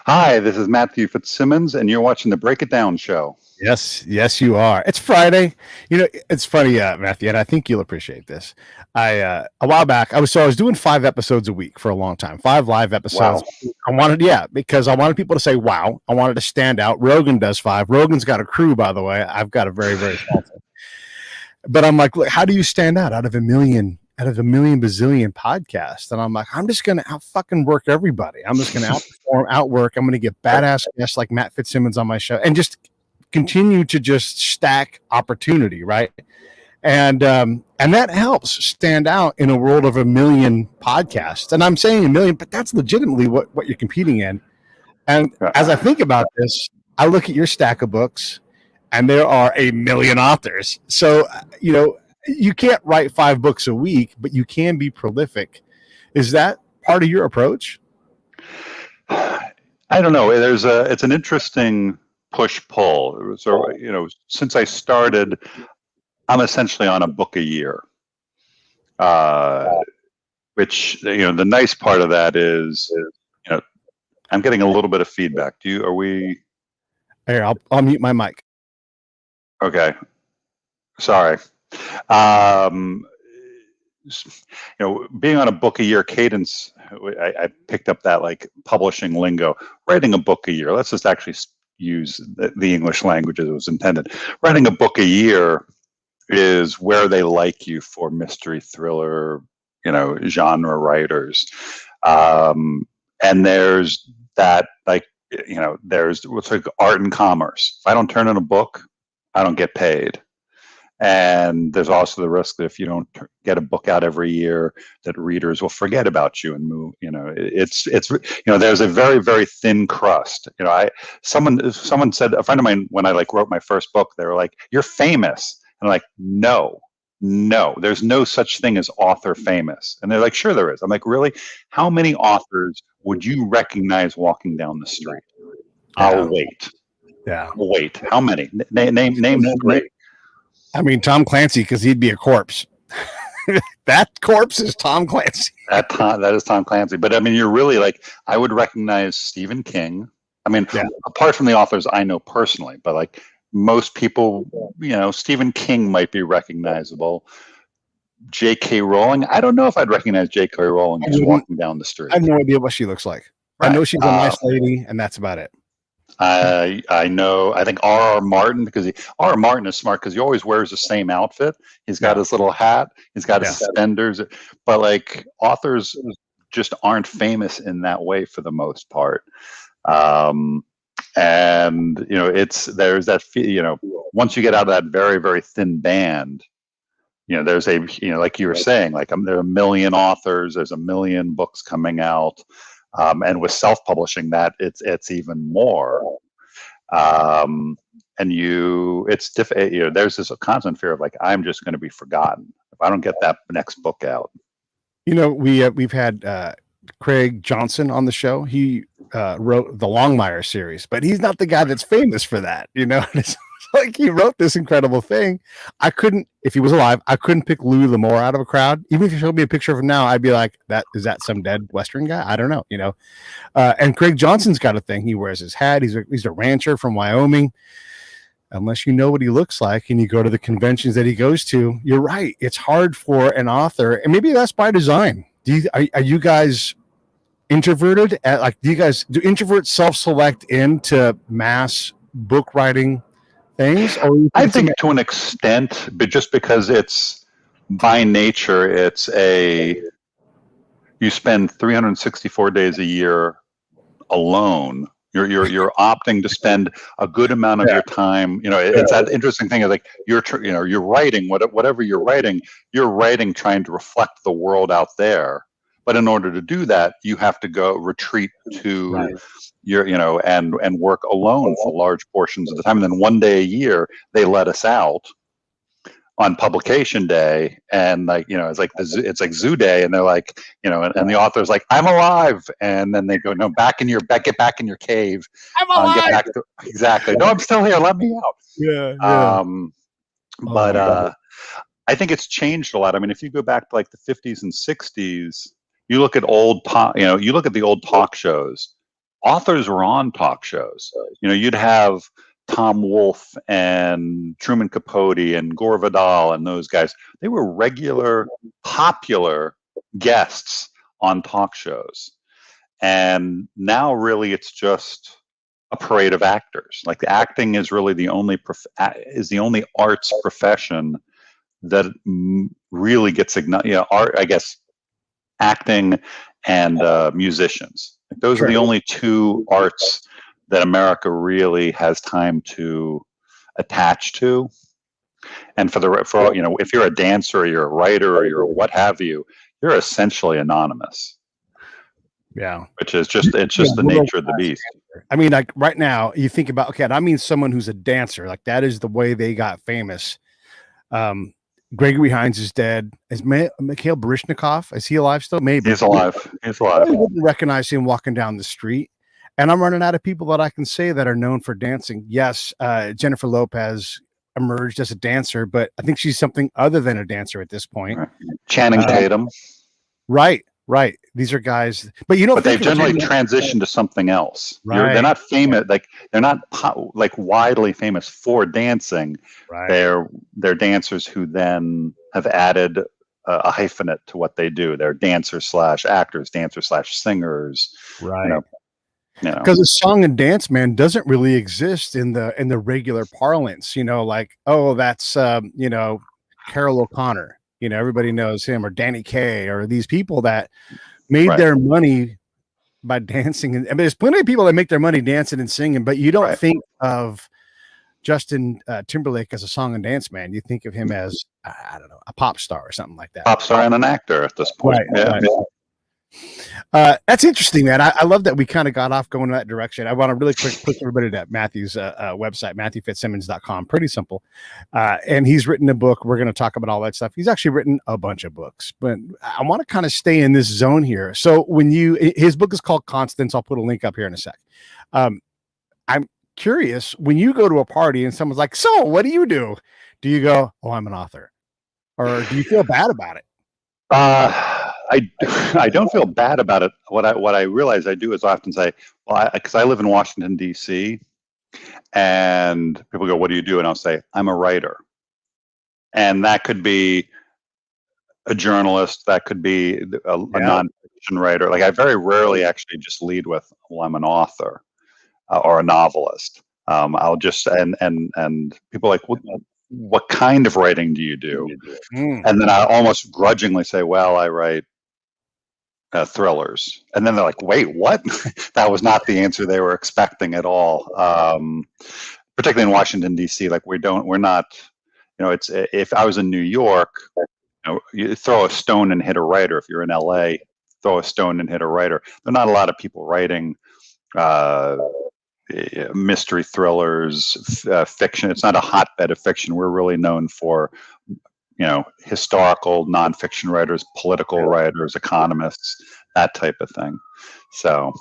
Hi, this is Matthew Fitzsimmons, and you're watching the Break It Down show. Yes, you are. It's Friday. It's funny, Matthew, and I think you'll appreciate this. A while back, I was doing 5 episodes a week for a long time, 5 live episodes. Wow. Because I wanted people to say, wow. I wanted to stand out. Rogan does 5. Rogan's got a crew, by the way. I've got a very, very small team. But I'm like, look, how do you stand out of a million bazillion podcasts? And I'm like, I'm just going to out fucking work everybody. I'm just going to outwork. I'm going to get badass guests like Matt Fitzsimmons on my show and just continue to just stack opportunity, right? And that helps stand out in a world of a million podcasts. And I'm saying a million, but that's legitimately what you're competing in. And as I think about this, I look at your stack of books, and there are a million authors. So, you can't write 5 books a week, but you can be prolific. Is that part of your approach? I don't know. It's an interesting push-pull. So, since I started, I'm essentially on a book a year. Which, the nice part of that is, I'm getting a little bit of feedback. Are we? Here, I'll mute my mic. Okay. Sorry. Being on a book a year cadence, I picked up that like publishing lingo. Writing a book a year. Let's just actually use the English language as it was intended. Writing a book a year is where they like you for mystery thriller, genre writers. And there's that, there's what's like art and commerce. If I don't turn in a book, I don't get paid. And there's also the risk that if you don't get a book out every year, that readers will forget about you and move. It's there's a very, very thin crust. Someone said, a friend of mine, when I wrote my first book, they were like, "You're famous," and I'm like, no, there's no such thing as author famous. And they're like, "Sure there is." I'm like, "Really? How many authors would you recognize walking down the street?" Yeah. I'll wait. Yeah. Wait. How many? Name 3. I mean, Tom Clancy, because he'd be a corpse. That corpse is Tom Clancy. That is Tom Clancy. But I mean, you're really I would recognize Stephen King. I mean, apart from the authors I know personally, but most people, Stephen King might be recognizable. J.K. Rowling. I don't know if I'd recognize J.K. Rowling just walking down the street. I have no idea what she looks like. Right. I know she's a nice lady, and that's about it. I know. I think R.R. Martin, because R.R. Martin is smart because he always wears the same outfit. He's got his little hat. He's got his suspenders. But authors just aren't famous in that way for the most part. And there's that. Once you get out of that very, very thin band, there's like you were saying, there are a million authors. There's a million books coming out. And with self-publishing, that it's even more. And it's difficult. There's this constant fear of I'm just going to be forgotten if I don't get that next book out. We've had Craig Johnson on the show. He wrote the Longmire series, but he's not the guy that's famous for that. It's he wrote this incredible thing. I couldn't, if he was alive, I couldn't pick Louis L'Amour out of a crowd. Even if you showed me a picture of him now, I'd be like, is that some dead Western guy? I don't know, and Craig Johnson's got a thing. He wears his hat. He's a rancher from Wyoming. Unless you know what he looks like and you go to the conventions that he goes to, you're right. It's hard for an author, and maybe that's by design. Are you guys introverted? Do introverts self-select into mass book writing things? I think to an extent, but just because it's by nature, you spend 364 days a year alone. You're opting to spend a good amount of your time. It's that interesting thing of you're writing whatever you're writing trying to reflect the world out there. But in order to do that, you have to go retreat to your, and work alone for large portions of the time. And then one day a year, they let us out on publication day, and it's like zoo day, and they're like, and the author's like, "I'm alive," and then they go, "No, get back in your cave. I'm alive." Get back to, exactly. "No, I'm still here. Let me out." Yeah. But I think it's changed a lot. I mean, if you go back to the 50s and 60s. You look at the old talk shows. authors were on talk shows. You'd have Tom Wolfe and Truman Capote and Gore Vidal and those guys. They were regular, popular guests on talk shows. And now really it's just a parade of actors. Like the acting is really the only arts profession that really gets art, I guess, acting and musicians. Those are the only two arts that America really has time to attach to. And if you're a dancer or you're a writer or you're what have you, you're essentially anonymous. Yeah. Which is just the nature of the beast. I mean, like right now you think about, okay, I mean someone who's a dancer, like that is the way they got famous. Gregory Hines is dead. Is Mikhail Baryshnikov, is he alive still? Maybe. He's alive. I wouldn't recognize him walking down the street. And I'm running out of people that I can say that are known for dancing. Yes, Jennifer Lopez emerged as a dancer, but I think she's something other than a dancer at this point. Right. Channing Tatum. Right. These are guys, but they've generally transitioned to something else. Right. They're not famous, they're not widely famous for dancing. Right. They're dancers who then have added a hyphenate to what they do. They're dancers/actors, dancers/singers. Right. Because a song and dance man doesn't really exist in the regular parlance. That's Carol O'Connor. Everybody knows him, or Danny Kaye, or these people that made their money by dancing. And there's plenty of people that make their money dancing and singing, but you don't think of Justin Timberlake as a song and dance man. You think of him as, I don't know, a pop star or something like that. Pop star and an actor at this point. Right. That's interesting, man. I love that we kind of got off going in that direction. I want to really quick push everybody to Matthew's website, MatthewFitzsimmons.com. Pretty simple. And he's written a book. We're going to talk about all that stuff. He's actually written a bunch of books, but I want to kind of stay in this zone here. So his book is called Constance. I'll put a link up here in a sec. I'm curious, when you go to a party and someone's like, so what do? Do you go, oh, I'm an author? Or do you feel bad about it? I don't feel bad about it. What I realize I do is often say, well, because I live in Washington, D.C., and people go, what do you do? And I'll say, I'm a writer. And that could be a journalist. That could be a nonfiction writer. Like I very rarely actually just lead with, well, I'm an author or a novelist. I'll just, and people are like, what kind of writing do you do? And then I almost grudgingly say, well, I write thrillers. And then they're like, wait, what? That was not the answer they were expecting at all. Particularly in Washington, D.C., like we're not, it's, if I was in New York, you throw a stone and hit a writer. If you're in L.A., throw a stone and hit a writer. There are not a lot of people writing mystery thrillers, fiction. It's not a hotbed of fiction. We're really known for, historical nonfiction writers, political writers, economists, that type of thing. So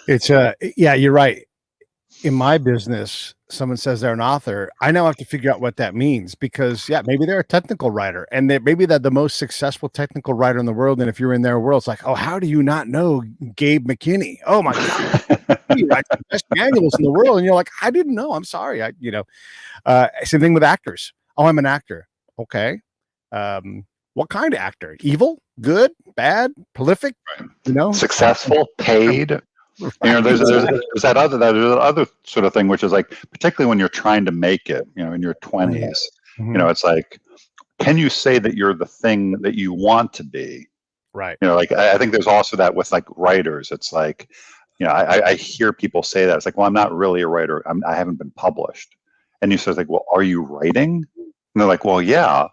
it's you're right. In my business, someone says they're an author, I now have to figure out what that means, because maybe they're a technical writer, and maybe they're the most successful technical writer in the world. And if you're in their world, it's like, oh, how do you not know Gabe McKinney? Oh my God. He writes the best manuals in the world. And you're like, I didn't know. I'm sorry. Same thing with actors. Oh, I'm an actor. Okay. What kind of actor? Evil, good, bad, prolific, successful, paid. There's that other sort of thing, which is like, particularly when you're trying to make it, in your 20s, it's like, can you say that you're the thing that you want to be? Right. Like, I think there's also that with like writers. It's like, I hear people say that. It's like, well, I'm not really a writer. I haven't been published. And you say, like, well, are you writing? And they're like, well, yeah.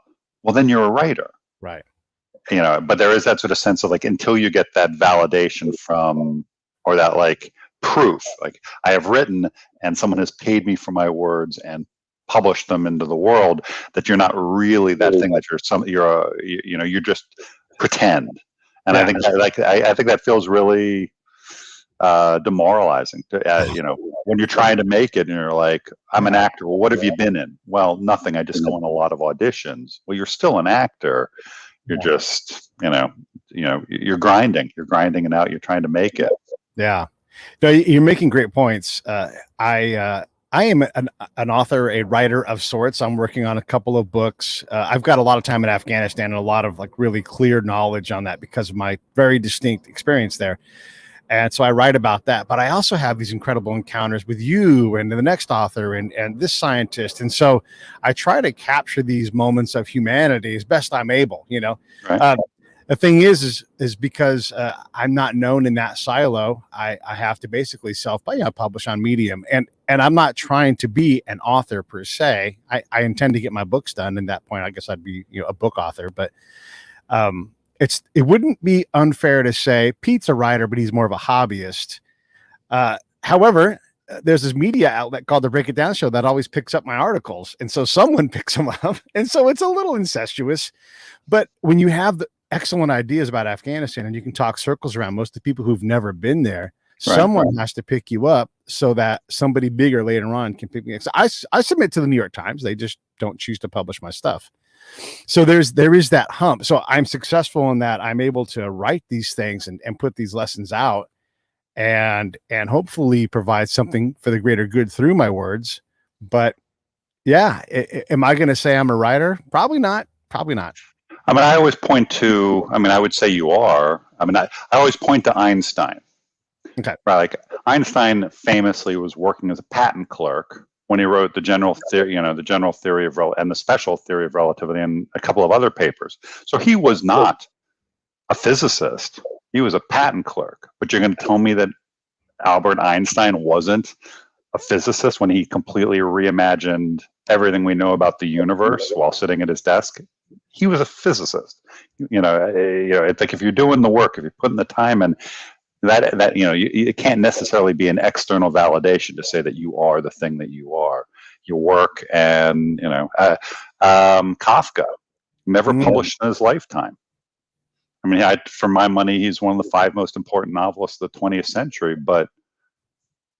Well, then you're a writer. Right. But there is that sort of sense of like, until you get that validation from, or that like proof, like I have written and someone has paid me for my words and published them into the world, that you're not really that thing, that you just pretend. And I think I think that feels really demoralizing to, when you're trying to make it and you're like, I'm an actor. Well, what have you been in? Well, nothing. I just go on a lot of auditions. Well, you're still an actor. You're just, you're grinding it out. You're trying to make it. Yeah. No, you're making great points. I am an author, a writer of sorts. I'm working on a couple of books. I've got a lot of time in Afghanistan and a lot of like really clear knowledge on that because of my very distinct experience there. And so I write about that. But I also have these incredible encounters with you and the next author and this scientist. And so I try to capture these moments of humanity as best I'm able, you know. Right. The thing is because I'm not known in that silo. I have to basically publish on Medium, and I'm not trying to be an author per se. I intend to get my books done. And at that point, I guess I'd be a book author. But it wouldn't be unfair to say Pete's a writer, but he's more of a hobbyist. However, there's this media outlet called the Break It Down Show that always picks up my articles, and so someone picks them up, and so it's a little incestuous. But when you have the excellent ideas about Afghanistan and you can talk circles around most of the people who've never been there, someone has to pick you up so that somebody bigger later on can pick me up. So I submit to the New York Times. They just don't choose to publish my stuff. So there is that hump. So I'm successful in that I'm able to write these things and put these lessons out and hopefully provide something for the greater good through my words. But yeah, am I going to say I'm a writer? Probably not. Probably not. I mean, I would say you are. I always point to Einstein. Okay. Right. Like Einstein famously was working as a patent clerk when he wrote the general theory, the general theory of and the special theory of relativity and a couple of other papers. So he was not a physicist. He was a patent clerk. But you're going to tell me that Albert Einstein wasn't a physicist when he completely reimagined everything we know about the universe while sitting at his desk? He was a physicist. It's like if you're doing the work, if you're putting the time in, it can't necessarily be an external validation to say that you are the thing that you are. Your work and Kafka never published in his lifetime. I mean, for my money, he's one of the 5 most important novelists of the 20th century, but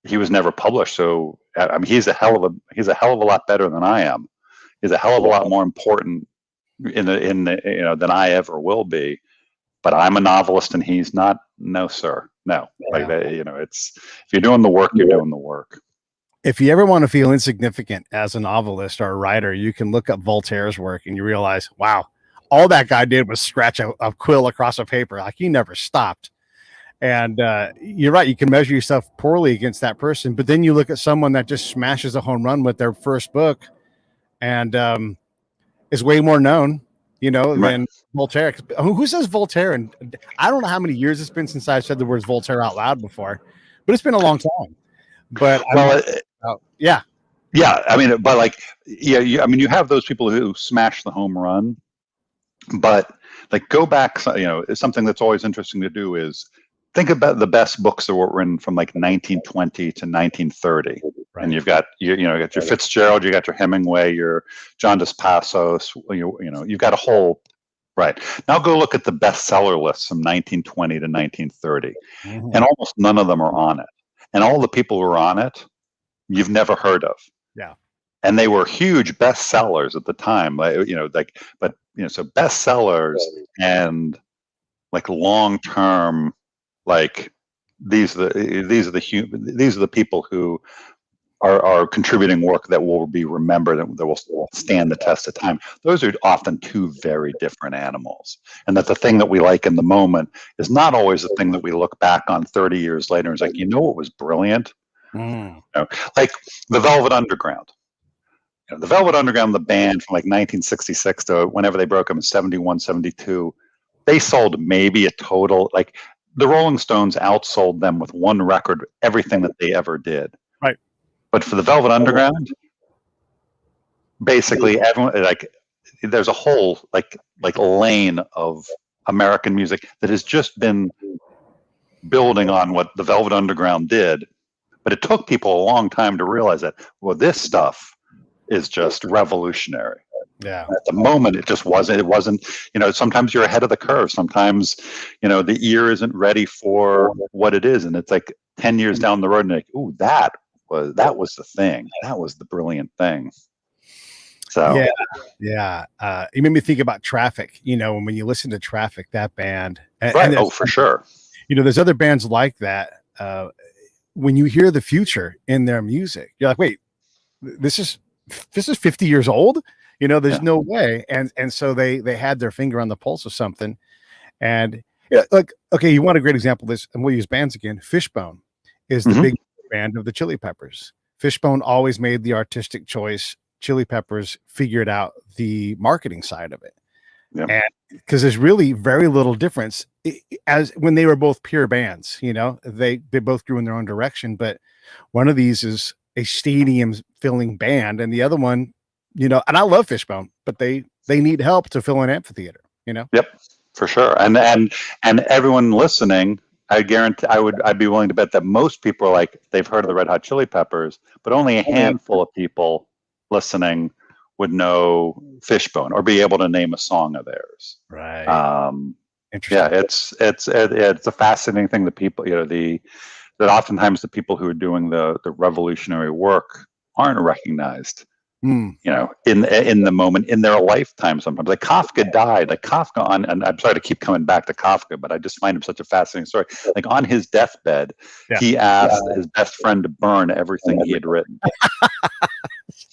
he was never published. So I mean, he's a hell of a lot better than I am. He's a hell of a lot more important than I ever will be. But I'm a novelist and he's not. No, sir. No. Like that, it's if you're doing the work, you're doing the work. If you ever want to feel insignificant as a novelist or a writer, you can look up Voltaire's work and you realize, wow, all that guy did was scratch a quill across a paper. Like he never stopped. And you're right. You can measure yourself poorly against that person, but then you look at someone that just smashes a home run with their first book and is way more known, than Voltaire. Who says Voltaire? And I don't know how many years it's been since I said the words Voltaire out loud before, but it's been a long time. But yeah. I mean, but like, you have those people who smash the home run, but like go back. Something that's always interesting to do is think about the best books that were written from like 1920 to 1930. Right. And you've got you got your Fitzgerald, you got your Hemingway, your John Dos Passos. You've got a whole right. Now go look at the bestseller lists from 1920 to 1930, and almost none of them are on it. And all the people who are on it, you've never heard of. Yeah. And they were huge bestsellers at the time. So bestsellers and like long term. Like these are the people who are contributing work that will be remembered and that will stand the test of time. Those are often two very different animals, and that the thing that we like in the moment is not always the thing that we look back on 30 years later and is like, what was brilliant? Like the Velvet Underground. The Velvet Underground, the band from like 1966 to whenever they broke up in 71, 72, they sold maybe a total like. The Rolling Stones outsold them with one record, everything that they ever did. Right. But for the Velvet Underground, basically everyone there's a whole like lane of American music that has just been building on what the Velvet Underground did. But it took people a long time to realize that, well, this stuff is just revolutionary. Yeah. At the moment, it just wasn't. It wasn't. Sometimes you're ahead of the curve. Sometimes, the ear isn't ready for what it is, and it's like 10 years down the road, and like, ooh, that was the thing. That was the brilliant thing. So yeah. You made me think about Traffic. When you listen to Traffic, that band, right? For sure. There's other bands like that. when you hear the future in their music, you're like, wait, this is 50 years old. There's no way. And so they had their finger on the pulse of something. And like, okay, you want a great example of this, and we'll use bands again. Fishbone is the big band of the Chili Peppers. Fishbone always made the artistic choice. Chili Peppers figured out the marketing side of it. Yeah. And because there's really very little difference as when they were both pure bands, they both grew in their own direction, but one of these is a stadium filling band, and the other one, and I love Fishbone, but they need help to fill an amphitheater, Yep, for sure. And everyone listening, I guarantee I'd be willing to bet that most people are like, they've heard of the Red Hot Chili Peppers, but only a handful of people listening would know Fishbone or be able to name a song of theirs. Right. Interesting. Yeah, it's a fascinating thing that people, that oftentimes the people who are doing the revolutionary work aren't recognized. In the moment in their lifetime. Sometimes, like Kafka died. Like Kafka and I'm sorry to keep coming back to Kafka, but I just find him such a fascinating story. Like on his deathbed, he asked his best friend to burn everything he had written.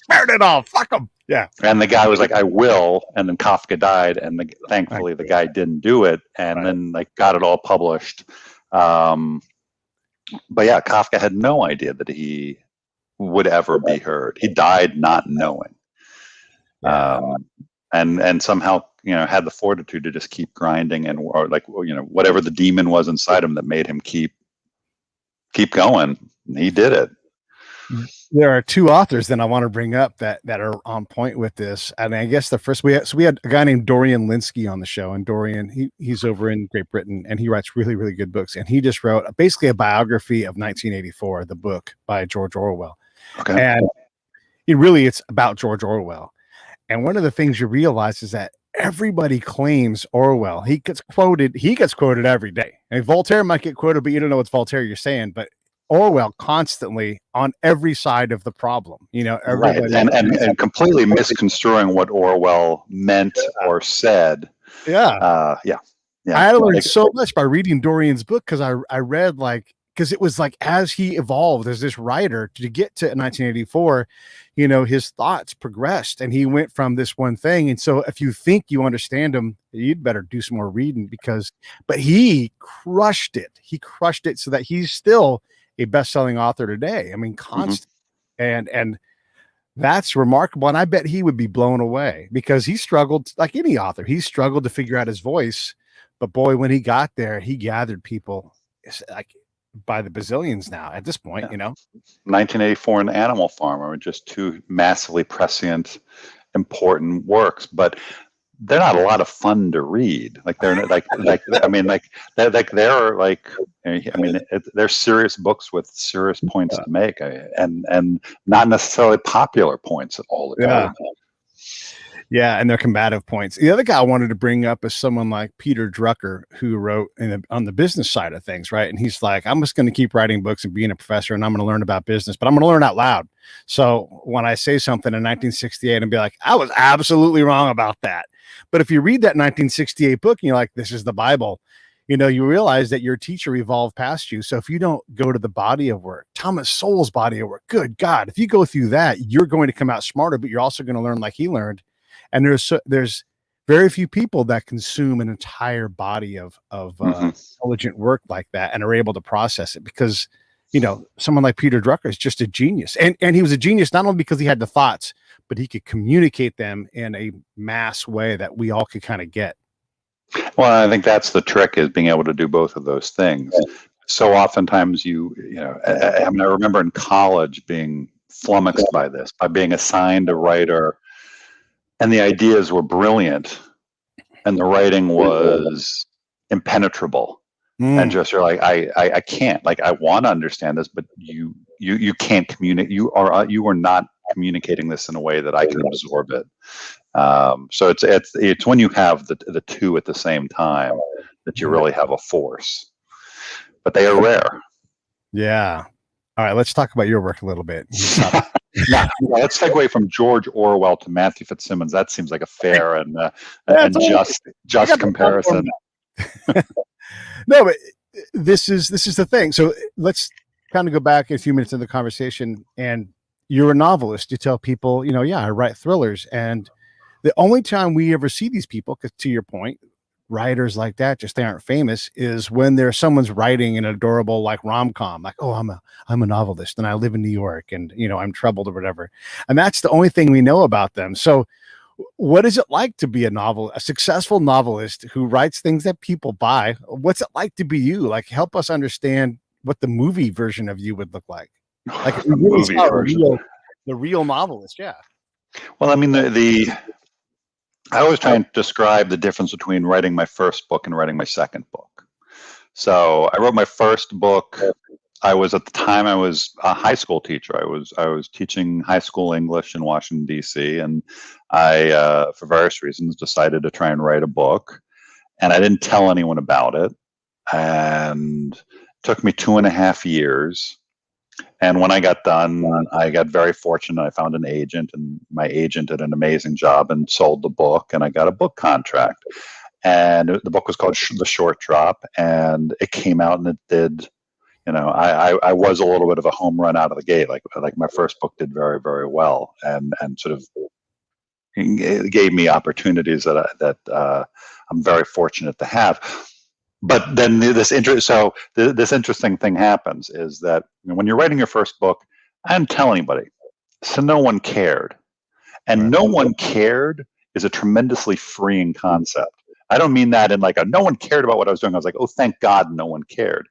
Burn it all. Fuck him. Yeah. And the guy was like, I will. And then Kafka died, and thankfully the guy didn't do it, and then got it all published. But yeah, Kafka had no idea that he would ever be heard. He died not knowing, and somehow had the fortitude to just keep grinding, or whatever the demon was inside him that made him keep going. He did it. There are two authors that I want to bring up that are on point with this, and I guess the first we had a guy named Dorian Linsky on the show, and Dorian he's over in Great Britain, and he writes really, really good books, and he just wrote basically a biography of 1984, the book by George Orwell. Okay. And it's about George Orwell. And one of the things you realize is that everybody claims Orwell. He gets quoted every day. I mean, Voltaire might get quoted, but you don't know what's Voltaire you're saying. But Orwell constantly on every side of the problem, right. And completely misconstruing what Orwell meant or said. Yeah. Yeah. I had to learn so much by reading Dorian's book, because I read because it was like, as he evolved as this writer to get to 1984, his thoughts progressed, and he went from this one thing. And so if you think you understand him, you'd better do some more reading, but he crushed it. He crushed it so that he's still a best-selling author today. I mean, constant. And that's remarkable. And I bet he would be blown away, because he struggled, like any author, he struggled to figure out his voice. But boy, when he got there, he gathered people like by the bazillions now at this point, 1984 and Animal Farm are just two massively prescient, important works, but they're not a lot of fun to read. Like they're they're serious books with serious points to make, and not necessarily popular points at all the time. Yeah, and they're combative points. The other guy I wanted to bring up is someone like Peter Drucker, who wrote on the business side of things, right? And he's like, I'm just going to keep writing books and being a professor, and I'm going to learn about business, but I'm going to learn out loud. So when I say something in 1968 and be like, I was absolutely wrong about that. But if you read that 1968 book and you're like, this is the Bible, you realize that your teacher evolved past you. So if you don't go to the body of work, Thomas Sowell's body of work, good God, if you go through that, you're going to come out smarter, but you're also going to learn like he learned. And there's very few people that consume an entire body of intelligent work like that and are able to process it, because, someone like Peter Drucker is just a genius. And he was a genius not only because he had the thoughts, but he could communicate them in a mass way that we all could kind of get. Well, I think that's the trick, is being able to do both of those things. So oftentimes I remember in college being flummoxed by this, by being assigned a writer, and the ideas were brilliant and the writing was impenetrable. And just, you're like, I can't, like, I want to understand this, but you can't communicate. You are not communicating this in a way that I can absorb it. So it's when you have the two at the same time that you really have a force, but they are rare. Yeah. All right. Let's talk about your work a little bit. Let's segue from George Orwell to Matthew Fitzsimmons. That seems like a fair and just comparison. No, but this is the thing. So let's kind of go back a few minutes in the conversation. And you're a novelist. You tell people, yeah, I write thrillers. And the only time we ever see these people, because to your point, writers like that, just they aren't famous, is when there's someone's writing an adorable like rom-com, like, oh, I'm a novelist and I live in New York and I'm troubled or whatever. And that's the only thing we know about them. So what is it like to be a successful novelist who writes things that people buy? What's it like to be you? Like, help us understand what the movie version of you would look like. Like, we really saw the real novelist. Yeah. Well, I mean, I always try and describe the difference between writing my first book and writing my second book. So I wrote my first book. At the time I was a high school teacher. I was teaching high school English in Washington, D.C., and I, for various reasons, decided to try and write a book. And I didn't tell anyone about it. And it took me 2.5 years. And when I got done, I got very fortunate. I found an agent, and my agent did an amazing job and sold the book, and I got a book contract. And the book was called The Short Drop, and it came out and it did. I was a little bit of a home run out of the gate. Like my first book did very, very well, and sort of it gave me opportunities that I'm very fortunate to have. But then this interesting thing happens is that when you're writing your first book, I didn't tell anybody, so no one cared, and no one cared is a tremendously freeing concept. I don't mean that in like no one cared about what I was doing. I was like, oh, thank God, no one cared.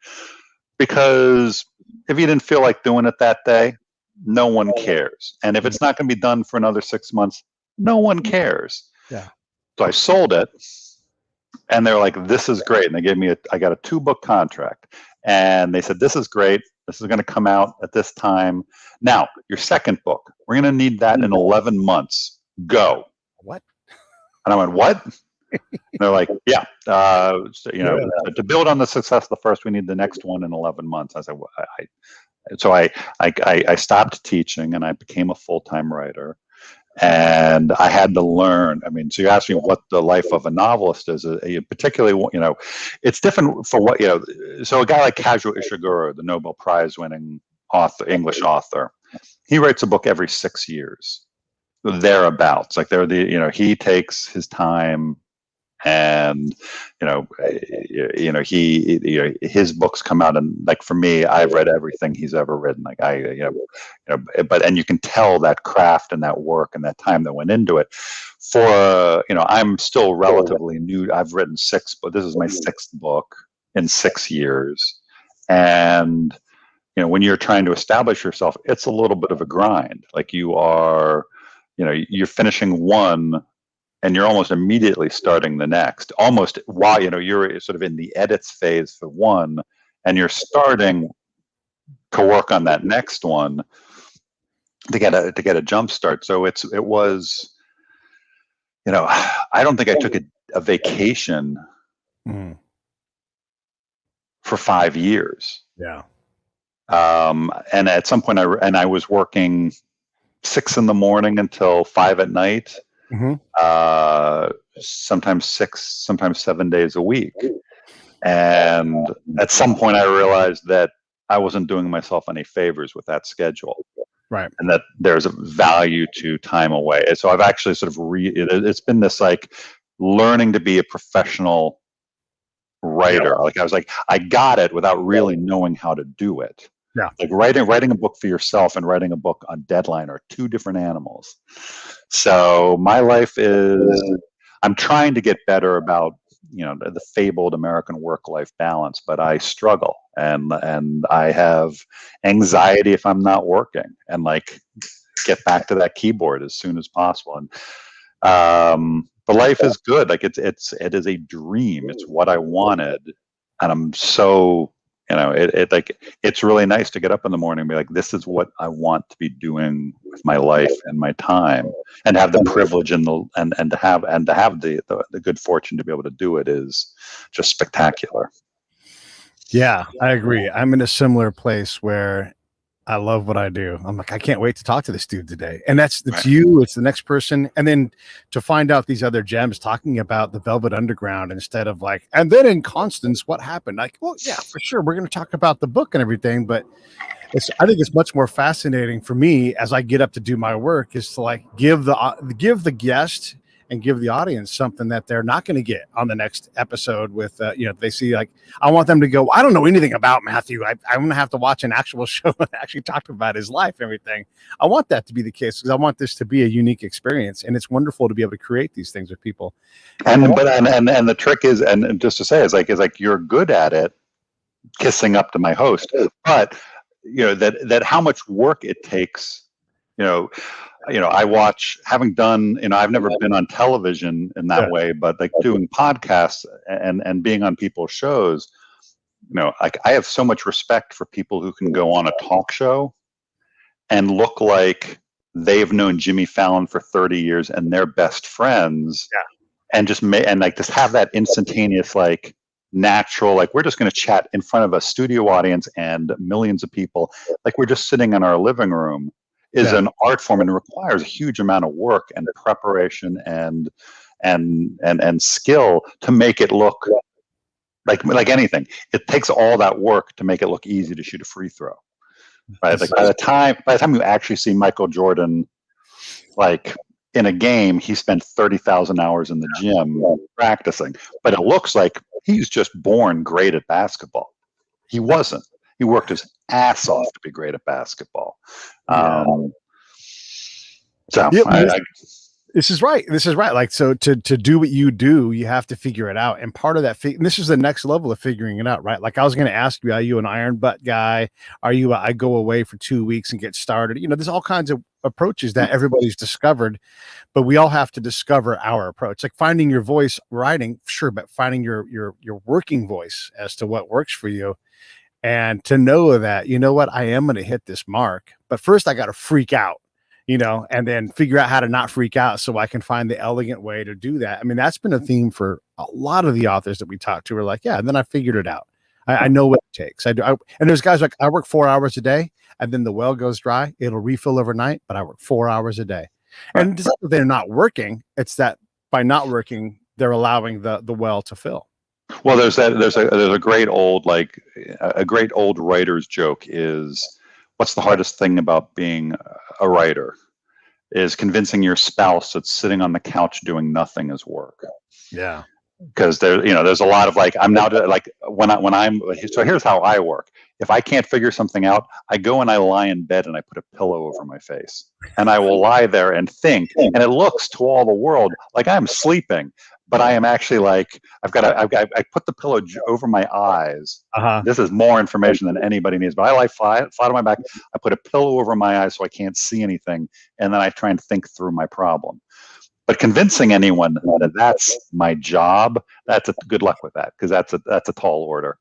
Because if you didn't feel like doing it that day, no one cares. And if it's not going to be done for another 6 months, no one cares. Yeah. So I sold it, and they're like, this is great. And they gave me I got a 2-book contract. And they said, this is great. This is going to come out at this time. Now, your second book, we're going to need that in 11 months. Go. What? And I went, what? And they're like, yeah, to build on the success of the first, we need the next one in 11 months. I said, so I stopped teaching and I became a full-time writer, and I had to learn. I mean, so you asked me what the life of a novelist is, particularly, it's different for what, so a guy like Kazuo Ishiguro, the Nobel Prize winning author, English author, he writes a book every 6 years, thereabouts. Like he takes his time. And his books come out, and like for me, I've read everything he's ever written. Like and you can tell that craft and that work and that time that went into it. I'm still relatively new. I've written 6, but this is my 6th book in 6 years. And when you're trying to establish yourself, it's a little bit of a grind. Like you're finishing one, and you're almost immediately starting the next, almost while you're sort of in the edits phase for one, and you're starting to work on that next one to get a jump start. So it was, I don't think I took a vacation for 5 years. Yeah. And at some point I was working 6 in the morning until 5 at night. Mm-hmm. Sometimes 6, sometimes 7 days a week. And at some point I realized that I wasn't doing myself any favors with that schedule. Right. And that there's a value to time away. And so I've actually sort of it's been this like learning to be a professional writer. Like I was like, I got it without really knowing how to do it. Yeah. Like writing a book for yourself and writing a book on deadline are 2 different animals. So my life I'm trying to get better about, the fabled American work-life balance, but I struggle and I have anxiety if I'm not working, and like get back to that keyboard as soon as possible. And but life is good. Like it is a dream. It's what I wanted, and I'm so. It's really nice to get up in the morning and be like, this is what I want to be doing with my life and my time, and have the privilege and to have the good fortune to be able to do it is just spectacular. Yeah, I agree. I'm in a similar place where I love what I do. I'm like, I can't wait to talk to this dude today. And it's Right. you, it's the next person. And then to find out these other gems talking about the Velvet Underground instead of like, and then in Constance, what happened? Like, well, yeah, for sure. We're going to talk about the book and everything, but I think it's much more fascinating for me as I get up to do my work is to like give the guest and give the audience something that they're not going to get on the next episode with they see like I want them to go, I don't know anything about Matthew. I'm going to have to watch an actual show that actually talked about his life and everything. I want that to be the case because I want this to be a unique experience, and it's wonderful to be able to create these things with people. And the trick is, and just to say, is like you're good at it, kissing up to my host, but that how much work it takes. I watch, having done, I've never been on television in that way, but like doing podcasts and being on people's shows, like I have so much respect for people who can go on a talk show and look like they've known Jimmy Fallon for 30 years and they're best friends, and just have that instantaneous, like natural, like we're just going to chat in front of a studio audience and millions of people, like we're just sitting in our living room, is an art form and requires a huge amount of work and preparation and skill to make it look like anything. It takes all that work to make it look easy to shoot a free throw. Right? Like by the time you actually see Michael Jordan, like in a game, he spent 30,000 hours in the gym practicing, but it looks like he's just born great at basketball. He wasn't. He worked his ass off to be great at basketball. This is right. Like, so to do what you do, you have to figure it out. And part of that, and this is the next level of figuring it out, right? Like I was going to ask you, are you an iron butt guy? Are you, I go away for 2 weeks and get started? There's all kinds of approaches that everybody's discovered, but we all have to discover our approach. Like finding your voice writing, sure, but finding your working voice as to what works for you. And to know that, I am going to hit this mark, but first I got to freak out, and then figure out how to not freak out so I can find the elegant way to do that. I mean, that's been a theme for a lot of the authors that we talk to are like, yeah, and then I figured it out. I know what it takes. And there's guys like, I work 4 hours a day and then the well goes dry. It'll refill overnight, but I work 4 hours a day. And it's not that they're not working. It's that by not working, they're allowing the well to fill. Well, there's a great old writer's joke is, what's the hardest thing about being a writer? Is convincing your spouse that sitting on the couch doing nothing is work. Yeah. Because there's a lot of like, I'm now like so here's how I work. If I can't figure something out, I go and I lie in bed and I put a pillow over my face and I will lie there and think, and it looks to all the world like I'm sleeping, but I am actually like, I put the pillow over my eyes. This is more information than anybody needs, but I lie flat on my back. I put a pillow over my eyes so I can't see anything. And then I try and think through my problem. But convincing anyone that that's my job, good luck with that, because that's a tall order.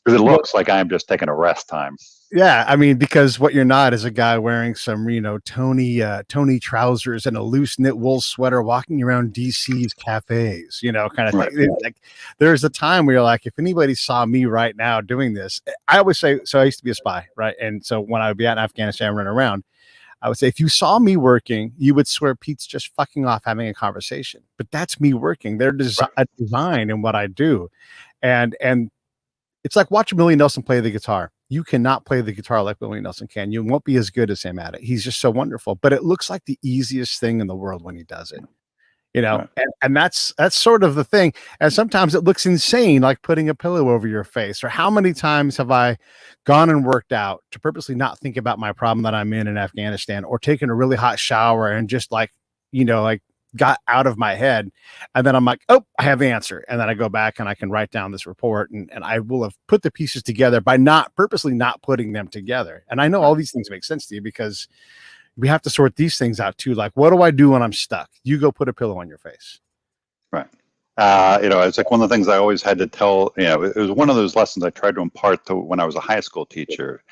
Because it looks like I'm just taking a rest time. Yeah, I mean, because what you're not is a guy wearing some, Tony trousers and a loose knit wool sweater, walking around DC's cafes, kind of Right. thing. Like, there's a time where you're like, if anybody saw me right now doing this, I always say, so I used to be a spy, right? And so when I would be out in Afghanistan running around, I would say, if you saw me working, you would swear Pete's just fucking off having a conversation. But that's me working. They're design in what I do. And it's like watching Willie Nelson play the guitar. You cannot play the guitar like Willie Nelson can. You won't be as good as him at it. He's just so wonderful. But it looks like the easiest thing in the world when he does it. Right. And that's sort of the thing. And sometimes it looks insane, like putting a pillow over your face. Or how many times have I gone and worked out to purposely not think about my problem that I'm in Afghanistan, or taken a really hot shower and just like got out of my head. And then I'm like, oh, I have the answer. And then I go back and I can write down this report, and I will have put the pieces together by purposely not putting them together. And I know all these things make sense to you because we have to sort these things out too. Like, what do I do when I'm stuck? You go put a pillow on your face. Right. It's like one of the things I always had to tell, it was one of those lessons I tried to impart to when I was a high school teacher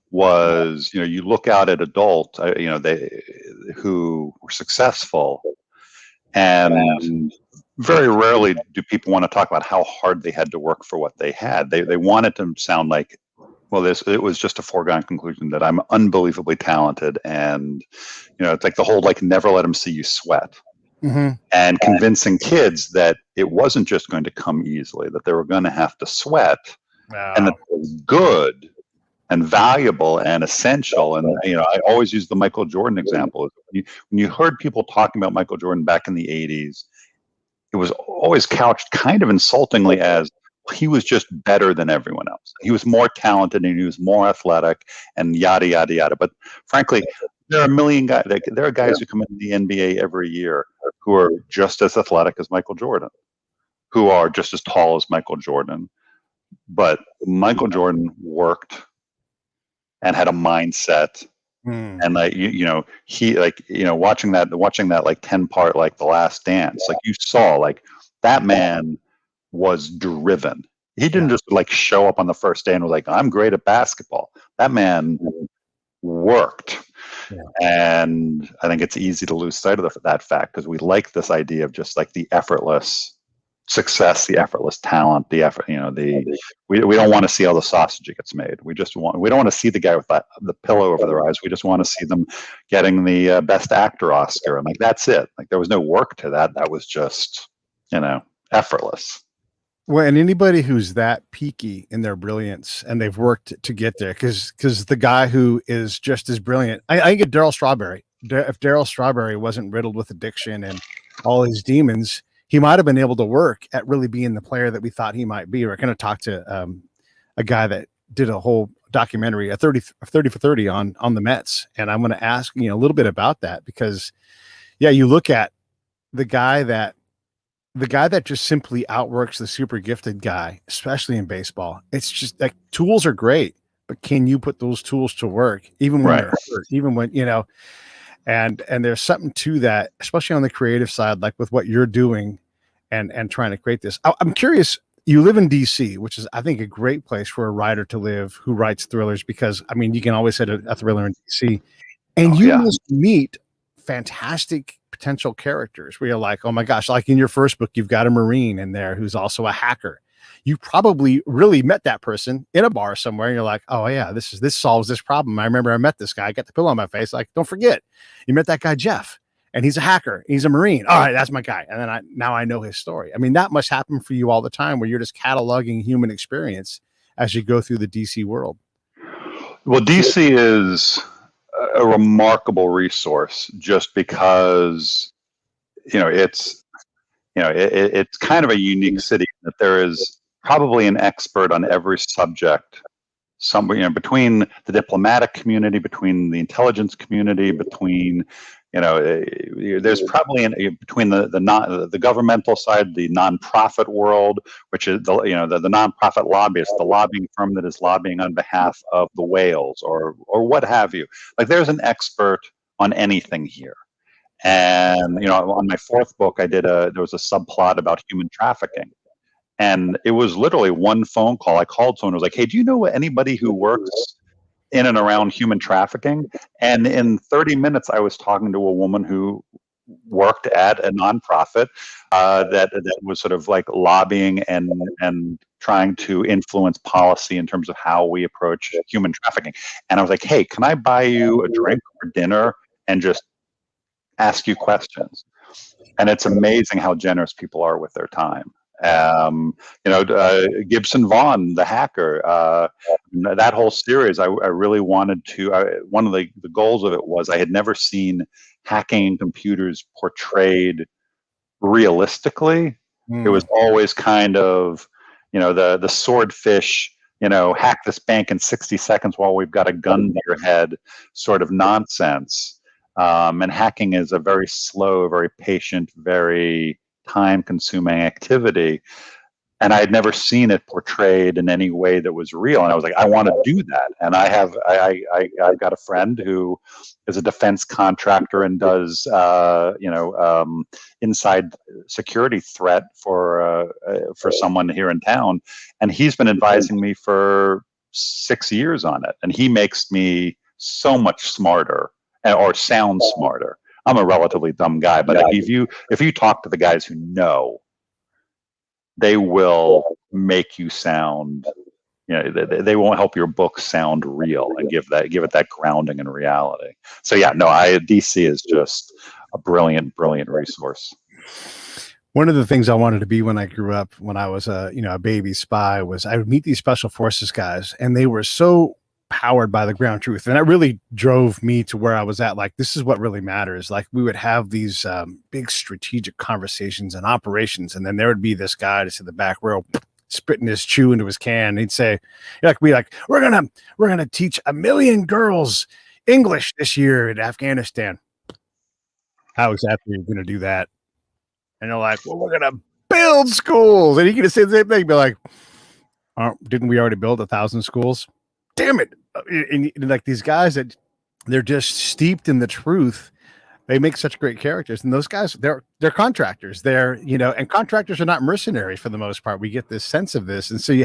was, you look out at adults, who were successful, and very rarely do people want to talk about how hard they had to work for what they had. They want it to sound like Well, it was just a foregone conclusion that I'm unbelievably talented, and it's like the whole like never let them see you sweat, and convincing kids that it wasn't just going to come easily, that they were going to have to sweat, and that it was good and valuable and essential. And I always use the Michael Jordan example. When you heard people talking about Michael Jordan back in the '80s, it was always couched kind of insultingly as he was just better than everyone else. He was more talented and he was more athletic and yada, yada, yada. But frankly, there are a million guys. There are guys who come into the NBA every year who are just as athletic as Michael Jordan, who are just as tall as Michael Jordan. But Michael Jordan worked and had a mindset. And like he watching that like 10-part like The Last Dance, like you saw like that man was driven. He didn't just like show up on the first day and was like, I'm great at basketball. That man worked. And I think it's easy to lose sight of that fact because we like this idea of just like the effortless success, the effortless talent, the effort, we don't want to see how the sausage gets made. We don't want to see the guy with the pillow over their eyes. We just want to see them getting the best actor Oscar. And like, that's it. Like there was no work to that. That was just, effortless. Well, and anybody who's that peaky in their brilliance and they've worked to get there, because the guy who is just as brilliant, I get Darryl Strawberry. If Darryl Strawberry wasn't riddled with addiction and all his demons, he might have been able to work at really being the player that we thought he might be. We're going to talk to a guy that did a whole documentary, a 30 for 30 on the Mets. And I'm going to ask, a little bit about that because you look at the guy that just simply outworks the super gifted guy, especially in baseball. It's just like tools are great, but can you put those tools to work even when they're hurt, even when, and there's something to that, especially on the creative side, like with what you're doing and trying to create this. I'm curious, you live in DC, which is, I think, a great place for a writer to live who writes thrillers, because I mean, you can always hit a thriller in DC and must meet fantastic potential characters where you're like, oh my gosh, like in your first book, you've got a Marine in there who's also a hacker. You probably really met that person in a bar somewhere. And you're like, oh yeah, this solves this problem. I remember I met this guy. I got the pillow on my face. Like, don't forget, you met that guy, Jeff, and he's a hacker. He's a Marine. All right, that's my guy. And then now I know his story. I mean, that must happen for you all the time where you're just cataloging human experience as you go through the DC world. Well, DC is a remarkable resource just because, it's kind of a unique city that there is probably an expert on every subject somewhere, between the diplomatic community, between the intelligence community, between, there's probably between the governmental side, the nonprofit world, which is the nonprofit lobbyist, the lobbying firm that is lobbying on behalf of the whales or what have you. Like there's an expert on anything here. And on my fourth book, there was a subplot about human trafficking, and it was literally one phone call. I called someone, I was like, "Hey, do you know anybody who works in and around human trafficking?" And in 30 minutes, I was talking to a woman who worked at a nonprofit that was sort of like lobbying and trying to influence policy in terms of how we approach human trafficking. And I was like, "Hey, can I buy you a drink or dinner and just ask you questions?" And it's amazing how generous people are with their time. Gibson Vaughn, the hacker, that whole series, I really wanted to, one of the goals of it was I had never seen hacking in computers portrayed realistically. It was always kind of, the swordfish, hack this bank in 60 seconds while we've got a gun to your head sort of nonsense. And hacking is a very slow, very patient, very time-consuming activity. And I had never seen it portrayed in any way that was real. And I was like, I want to do that. And I've got a friend who is a defense contractor and does, inside security threat for someone here in town. And he's been advising me for 6 years on it. And he makes me so much smarter, or sound smarter. I'm a relatively dumb guy, but if you talk to the guys who know, they will make you sound they won't help your book sound real and give it that grounding in reality. So yeah, no, DC is just a brilliant resource. One of the things I wanted to be when I grew up, when I was a baby spy, was I would meet these special forces guys, and they were so powered by the ground truth, and that really drove me to where I was at. Like, this is what really matters. Like, we would have these big strategic conversations and operations, and then there would be this guy just in the back row spitting his chew into his can. And he'd say, we're gonna teach 1 million girls English this year in Afghanistan. How exactly are you gonna do that? And they're like, well, we're going to build schools. And he could say the same thing, be like, didn't we already build 1,000 schools? Damn it. And like these guys that they're just steeped in the truth. They make such great characters. And those guys, they're contractors. And contractors are not mercenaries for the most part. We get this sense of this. And so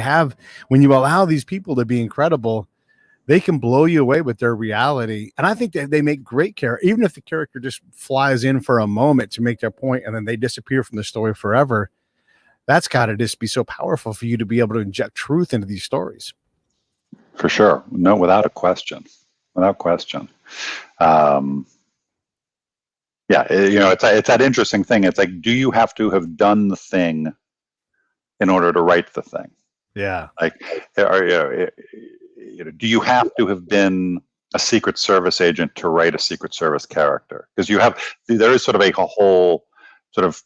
when you allow these people to be incredible, they can blow you away with their reality. And I think that they make great character, even if the character just flies in for a moment to make their point and then they disappear from the story forever. That's got to just be so powerful for you to be able to inject truth into these stories. For sure. No, without question. It's that interesting thing. It's like, do you have to have done the thing in order to write the thing? Yeah. Like, do you have to have been a Secret Service agent to write a Secret Service character? Because there is sort of a whole sort of,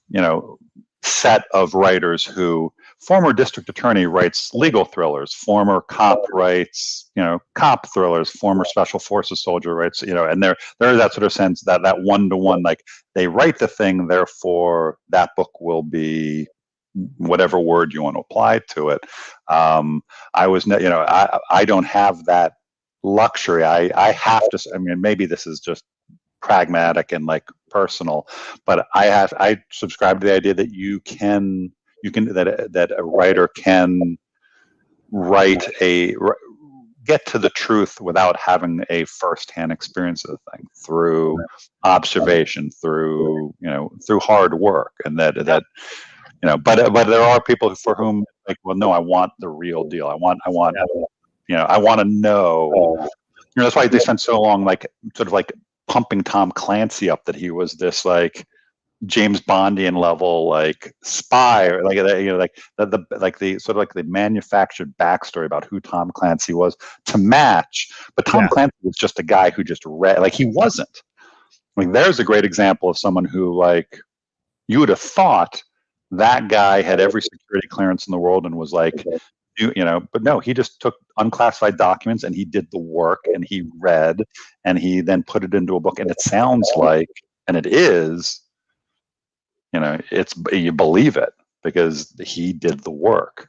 set of writers who, former district attorney writes legal thrillers, former cop writes, cop thrillers, former special forces soldier writes, and there is that sort of sense that one-to-one, like, they write the thing, therefore that book will be whatever word you want to apply to it. I don't have that luxury. I have to, maybe this is just pragmatic and like personal, but I subscribe to the idea that that a writer can get to the truth without having a firsthand experience of the thing, through observation, through hard work, and that but there are people for whom, like, well, no, I want the real deal. I want to know. That's why they spent so long, like, sort of like pumping Tom Clancy up, that he was this like James Bondian level, like, spy, or like the sort of like the manufactured backstory about who Tom Clancy was to match. But Tom Clancy was just a guy who just read, like, he wasn't. Like, there's a great example of someone who, like, you would have thought that guy had every security clearance in the world and was like, but no, he just took unclassified documents and he did the work and he read and he then put it into a book. And it sounds like, and it is, you believe it because he did the work.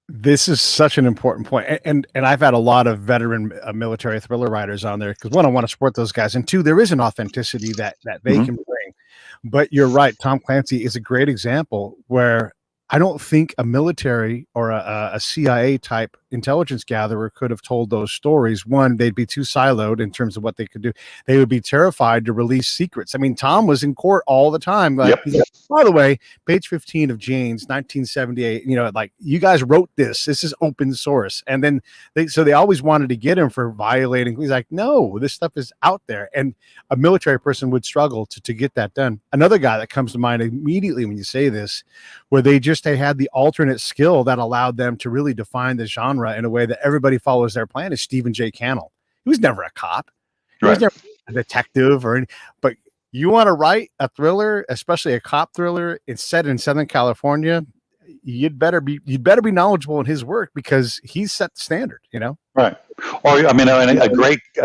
This is such an important point. And I've had a lot of veteran military thriller writers on there because, one, I want to support those guys. And two, there is an authenticity that they can bring. But you're right. Tom Clancy is a great example where I don't think a military or a CIA type intelligence gatherer could have told those stories. One, they'd be too siloed in terms of what they could do. They would be terrified to release secrets. I mean, Tom was in court all the time. Like, by the way, page 15 of Jane's 1978, like, you guys wrote this. This is open source. And then they always wanted to get him for violating. He's like, no, this stuff is out there. And a military person would struggle to get that done. Another guy that comes to mind immediately when you say this, where they had the alternate skill that allowed them to really define the genre in a way that everybody follows their plan, is Stephen J. Cannell. He was never a cop. He was never a detective but you want to write a thriller, especially a cop thriller, it's set in Southern California, you'd better be knowledgeable in his work because he's set the standard, Right. Or, a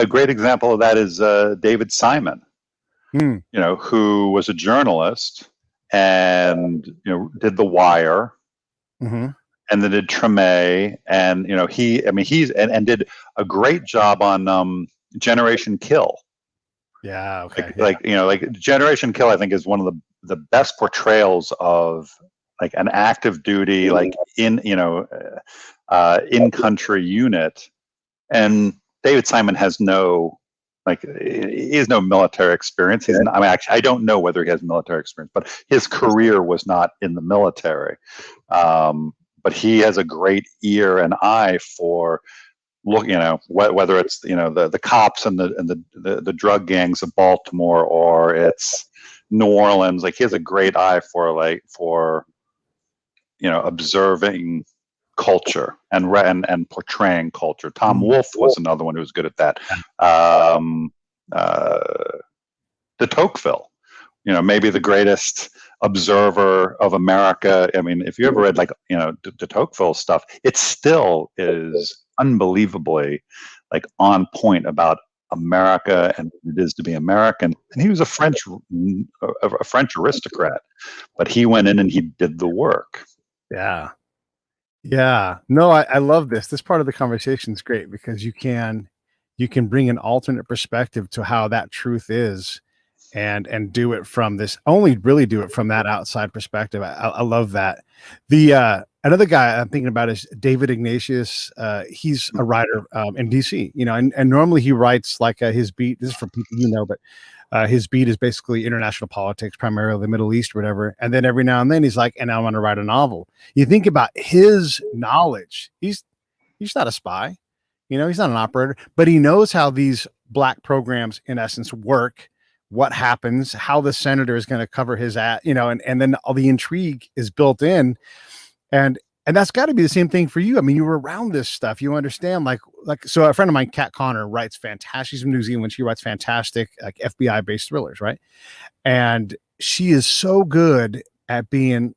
great example of that is David Simon, who was a journalist and did The Wire, and then did Treme, and he's did a great job on Generation Kill. Yeah, okay. Like Generation Kill, I think, is one of the best portrayals of, like, an active duty, like, in country unit, and David Simon has no. Like, he has no military experience. I don't know whether he has military experience, but his career was not in the military. but he has a great ear and eye for look, whether it's the cops and the drug gangs of Baltimore, or it's New Orleans. Like, he has a great eye for observing culture and portraying culture. Tom Wolfe was another one who was good at that. De Tocqueville, maybe the greatest observer of America. I mean, if you ever read de Tocqueville's stuff, it still is unbelievably on point about America and what it is to be American. And he was a French aristocrat, but he went in and he did the work. Yeah. Yeah. No, I love this. This part of the conversation is great because you can bring an alternate perspective to how that truth is, and do it from this, only really do it from that outside perspective. I love that. The another guy I'm thinking about is David Ignatius. He's a writer in DC, and normally he writes his beat. This is for people, but his beat is basically international politics, primarily the Middle East or whatever. And then every now and then he's like, and I want to write a novel. You think about his knowledge. He's not a spy, he's not an operator, but he knows how these black programs in essence work, what happens, how the senator is going to cover his and then all the intrigue is built in. And that's got to be the same thing for you. I mean, you were around this stuff. You understand, so a friend of mine, Kat Connor, writes fantastic. She's from New Zealand. She writes fantastic, FBI-based thrillers, right? And she is so good at being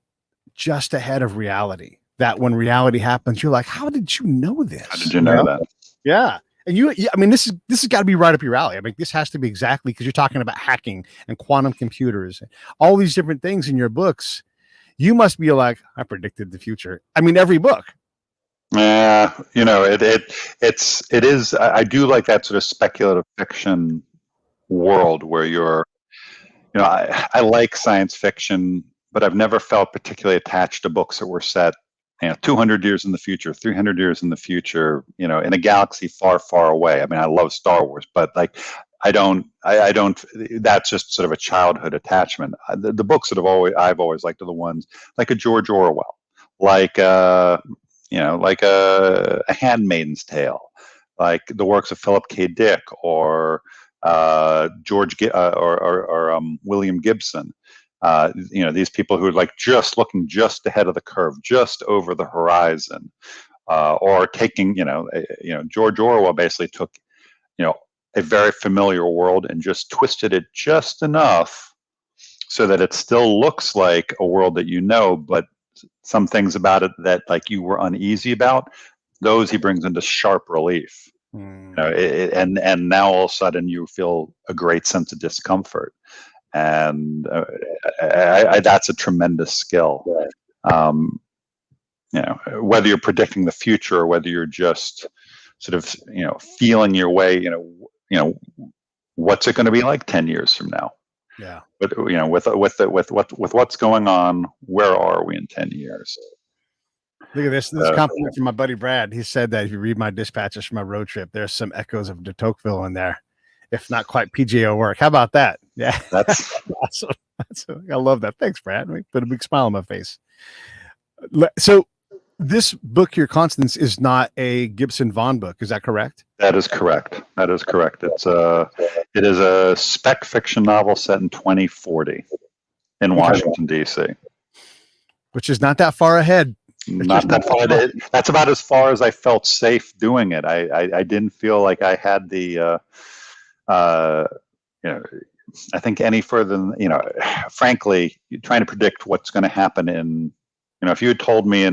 just ahead of reality, that when reality happens, you're like, how did you know this? How did you know that? Yeah. And I mean, this has got to be right up your alley. I mean, this has to be exactly, because you're talking about hacking and quantum computers and all these different things in your books. You must be like, I predicted the future. I mean, every book. Yeah, it is. I do like that sort of speculative fiction world where I like science fiction, but I've never felt particularly attached to books that were set 200 years in the future, 300 years in the future, in a galaxy far, far away. I mean, I love Star Wars, but I don't, that's just sort of a childhood attachment. The books that I've always liked are the ones like a George Orwell, like a Handmaid's Tale, like the works of Philip K. Dick, or William Gibson. These people who are looking just ahead of the curve, just over the horizon, or taking, George Orwell basically took, a very familiar world and just twisted it just enough so that it still looks like a world that but some things about it that you were uneasy about, those he brings into sharp relief. And now all of a sudden you feel a great sense of discomfort. And that's a tremendous skill. Whether you're predicting the future or whether you're just sort of feeling your way, what's it going to be like 10 years from now? Yeah. But with what's going on, where are we in 10 years? Look at this compliment from my buddy Brad. He said that if you read my dispatches from my road trip, there's some echoes of de Tocqueville in there, if not quite PJO work. How about that? Yeah, that's awesome. I love that. Thanks, Brad. Put a big smile on my face. So this book here, Constance, is not a Gibson Vaughn book. Is that correct? That is correct. It is a spec fiction novel set in 2040 in Washington, D.C. Which is not that far ahead. Not that far ahead. That's about as far as I felt safe doing it. I didn't feel like I had the, I think any further than, frankly, trying to predict what's going to happen in, if you had told me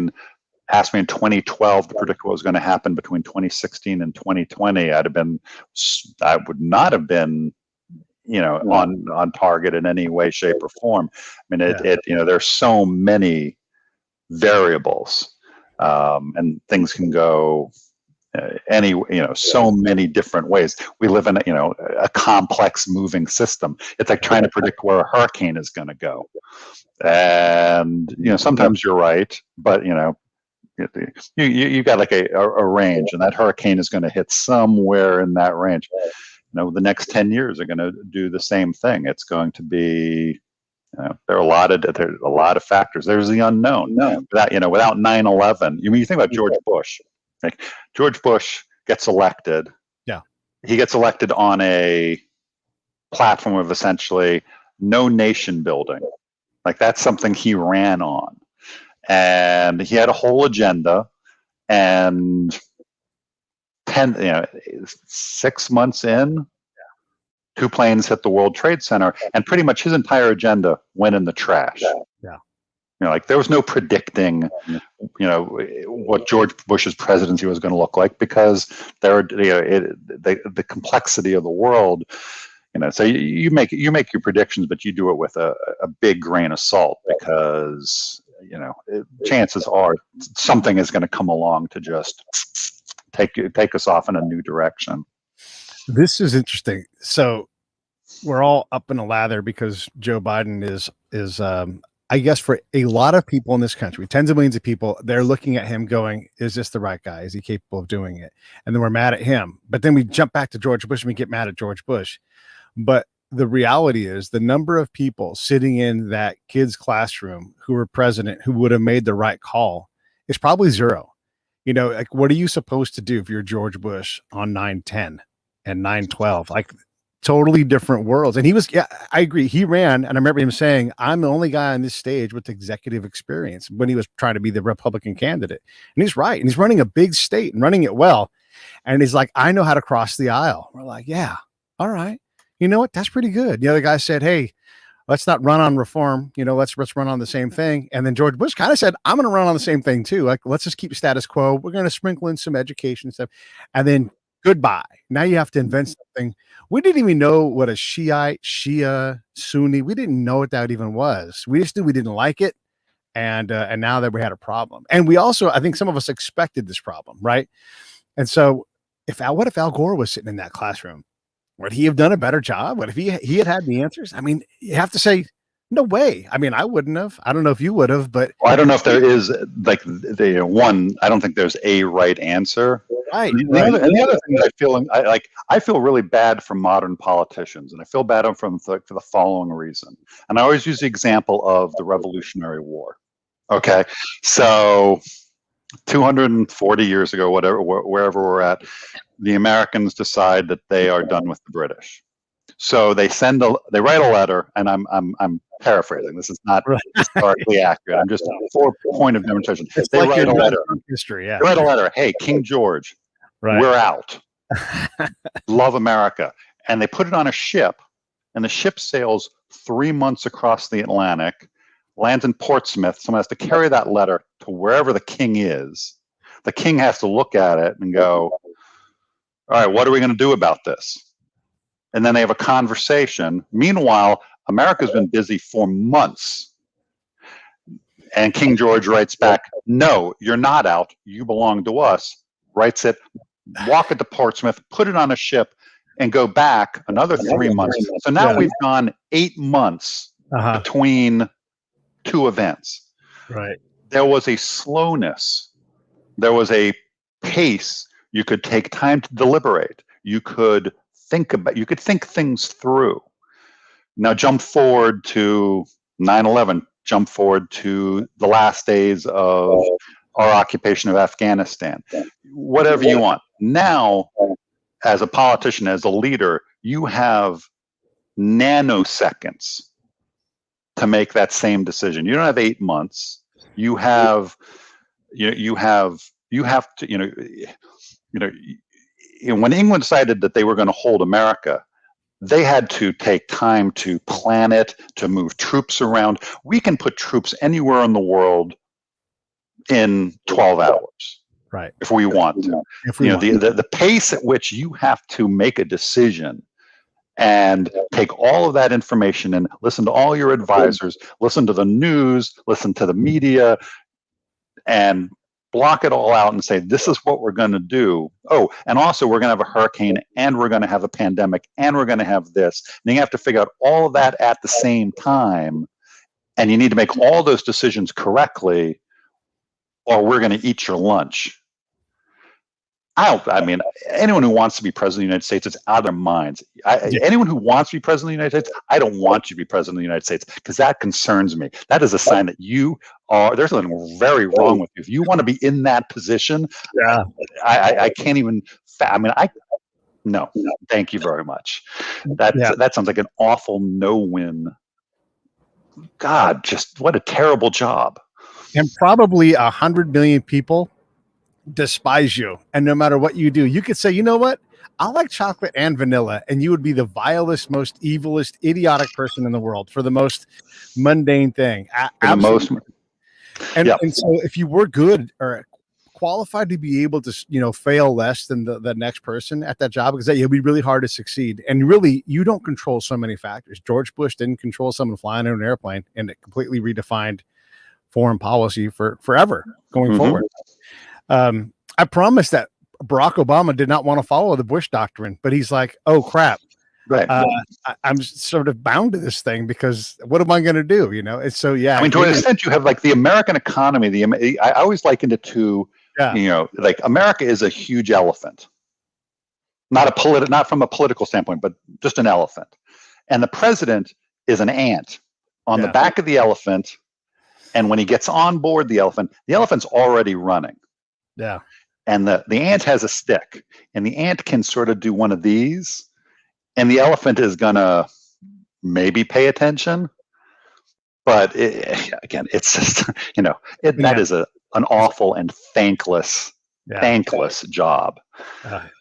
asked me in 2012 to predict what was going to happen between 2016 and 2020, I would not have been, on target in any way, shape, or form. I mean, there's so many variables, and things can go so many different ways. We live in a complex moving system. It's like trying to predict where a hurricane is going to go, and sometimes you're right, but you got like a range, and that hurricane is going to hit somewhere in that range. The next 10 years are going to do the same thing. It's going to be There are a lot of factors. There's the unknown. Without 9/11, you think about George Bush. Like, George Bush gets elected. Yeah. He gets elected on a platform of essentially no nation building. Like, that's something he ran on. And he had a whole agenda. And 6 months in, 2 planes hit the World Trade Center, and pretty much his entire agenda went in the trash. Yeah. There was no predicting, what George Bush's presidency was going to look like, because the complexity of the world. So you make your predictions, but you do it with a big grain of salt, because chances are something is going to come along to just take us off in a new direction. This is interesting. So we're all up in a lather because Joe Biden is I guess for a lot of people in this country, tens of millions of people, they're looking at him going, is this the right guy? Is he capable of doing it? And then we're mad at him. But then we jump back to George Bush and we get mad at George Bush. But the reality is the number of people sitting in that kid's classroom who were president, who would have made the right call, is probably zero. Like, what are you supposed to do if you're George Bush on 9/10 and 9/12? Like, totally different worlds. And I agree. He ran, and I remember him saying, I'm the only guy on this stage with executive experience, when he was trying to be the Republican candidate. And he's right. And he's running a big state and running it well. And he's like, I know how to cross the aisle. We're like, yeah, all right. You know what? That's pretty good. The other guy said, hey, let's not run on reform. Let's run on the same thing. And then George Bush kind of said, I'm going to run on the same thing too. Like, let's just keep status quo. We're going to sprinkle in some education stuff. And then goodbye. Now you have to invent something. We didn't even know what a Shiite, Shia, Sunni, we didn't know what that even was. We just knew we didn't like it. And now that we had a problem. And we also, I think some of us expected this problem, right? And so what if Al Gore was sitting in that classroom? Would he have done a better job? What if he had the answers? I mean, you have to say, no way. I mean, I wouldn't have. I don't know if you would have, but I don't know if there is I don't think there's a right answer. Right. The other thing I feel really bad for modern politicians, and I feel bad for them for the following reason. And I always use the example of the Revolutionary War. Okay, so 240 years ago, wherever we're at, the Americans decide that they are done with the British. So they write a letter, and I'm paraphrasing. This is not historically accurate. I'm just for point of demonstration. They write a letter. History, yeah. They write a letter. Hey, King George, we're out. Love America. And they put it on a ship, and the ship sails 3 months across the Atlantic, lands in Portsmouth. Someone has to carry that letter to wherever the king is. The king has to look at it and go, all right, what are we going to do about this? And then they have a conversation. Meanwhile, America's been busy for months. And King George writes back, no, you're not out. You belong to us. Writes it, walk it to Portsmouth, put it on a ship, and go back another 3 months. So now we've gone 8 months between two events. Right. There was a slowness. There was a pace. You could take time to deliberate. You could think things through. Now jump forward to 9/11, jump forward to the last days of our occupation of Afghanistan, whatever you want. Now, as a politician, as a leader, you have nanoseconds to make that same decision. You don't have 8 months. You have to, when England decided that they were going to hold America, they had to take time to plan it, to move troops around. We can put troops anywhere in the world in 12 hours, right? If we want to. The pace at which you have to make a decision and take all of that information and listen to all your advisors, listen to the news, listen to the media, and block it all out and say, this is what we're going to do. Oh, and also we're going to have a hurricane, and we're going to have a pandemic, and we're going to have this. And you have to figure out all of that at the same time. And you need to make all those decisions correctly, or we're going to eat your lunch. I mean, anyone who wants to be president of the United States is out of their minds. Anyone who wants to be president of the United States, I don't want you to be president of the United States because that concerns me. That is a sign that there's something very wrong with you. If you want to be in that position, I can't even, no, thank you very much. That sounds like an awful no-win. God, just what a terrible job. And probably 100 million people despise you, and no matter what you do, you could say, you know what, I like chocolate and vanilla, and you would be the vilest, most evilest, idiotic person in the world for the most mundane thing. And so if you were good or qualified to be able to fail less than the next person at that job, because it'll be really hard to succeed, and really you don't control so many factors. George Bush didn't control someone flying in an airplane, and it completely redefined foreign policy for forever going forward. I promise that Barack Obama did not want to follow the Bush doctrine, but he's like, oh crap. Right. I'm sort of bound to this thing because what am I going to do? And so, yeah. I mean, to an extent you have like the American economy, I always likened it to, like America is a huge elephant, not from a political standpoint, but just an elephant. And the president is an ant on the back of the elephant. And when he gets on board the elephant's already running. Yeah. And the ant has a stick, and the ant can sort of do one of these, and the elephant is going to maybe pay attention. But again, it's just, that is an awful and thankless job.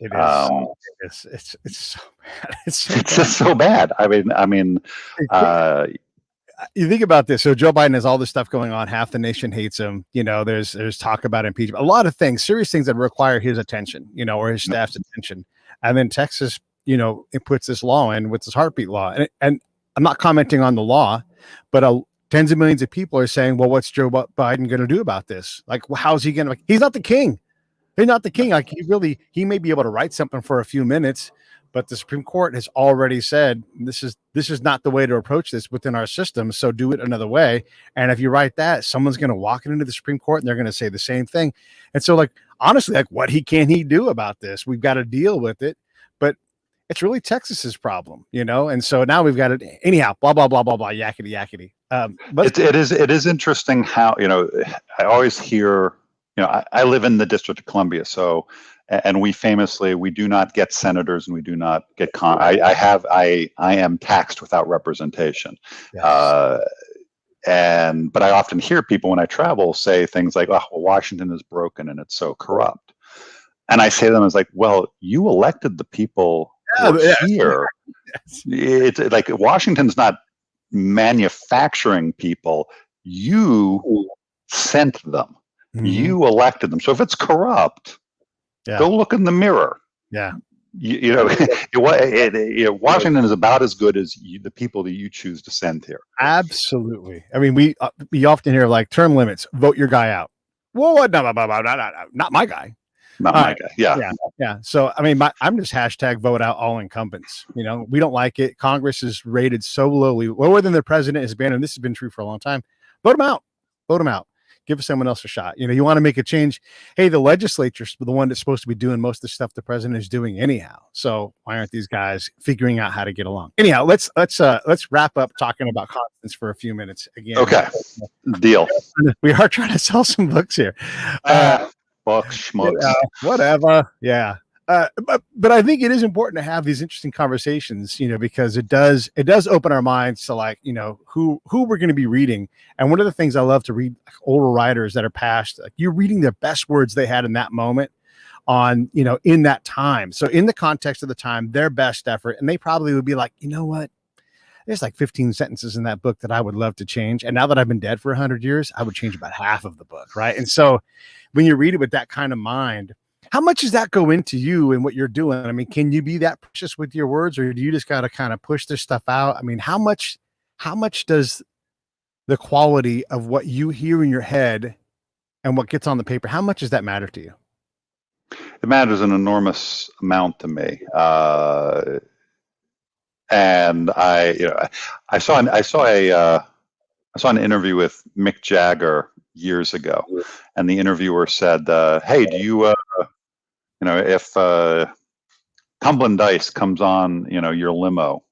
It is. It's so bad. It's just so bad. I mean, you think about this. So Joe Biden has all this stuff going on. Half the nation hates him. There's talk about impeachment, a lot of things, serious things that require his attention, or his staff's attention. And then Texas, it puts this law in with this heartbeat law. And I'm not commenting on the law, but tens of millions of people are saying, well, what's Joe Biden going to do about this? Like, well, how's he going to, he's not the king. He's not the king. Like he may be able to write something for a few minutes, but the Supreme Court has already said this is not the way to approach this within our system. So do it another way. And if you write that, someone's going to walk into the Supreme Court and they're going to say the same thing. And so, like, honestly, like, what can he do about this? We've got to deal with it. But it's really Texas's problem, And so now we've got it anyhow. Blah blah blah blah blah. Yakety yakety. But it is interesting how I always hear. I live in the District of Columbia, so. And we do not get senators, and we do not get I am taxed without representation. Yes. But I often hear people when I travel say things like, "Oh, well, Washington is broken and it's so corrupt." And I say to them, "It's like, well, you elected the people here. Yes. It's like Washington's not manufacturing people. You sent them. Mm-hmm. You elected them. So if it's corrupt." Yeah. Go look in the mirror. Yeah, Washington is about as good as the people that you choose to send here. Absolutely. I mean, we often hear like term limits. Vote your guy out. Well, what? No, not my guy. Not my guy. Yeah. So I mean, I'm just hashtag vote out all incumbents. We don't like it. Congress is rated so lowly, lower than the president has been, and this has been true for a long time. Vote them out. Vote them out. Give someone else a shot. You want to make a change. Hey, the legislature's the one that's supposed to be doing most of the stuff the president is doing anyhow. So why aren't these guys figuring out how to get along? Anyhow, let's wrap up talking about Constance for a few minutes again. Okay, deal. We are trying to sell some books here. Books, schmucks. Whatever. Yeah. But I think it is important to have these interesting conversations, because it does open our minds to like, who we're going to be reading. And one of the things I love to read, like, older writers that are past, like, you're reading their best words they had in that moment on, in that time. So in the context of the time, their best effort, and they probably would be like, you know what? There's like 15 sentences in that book that I would love to change. And now that I've been dead for 100 years, I would change about half of the book. Right. And so when you read it with that kind of mind, how much does that go into you and what you're doing? I mean, can you be that precious with your words, or do you just got to kind of push this stuff out? I mean, how much does the quality of what you hear in your head and what gets on the paper, how much does that matter to you? It matters an enormous amount to me. And I saw an interview with Mick Jagger years ago, and the interviewer said, "Hey, do you if Tumbling Dice comes on, your limo,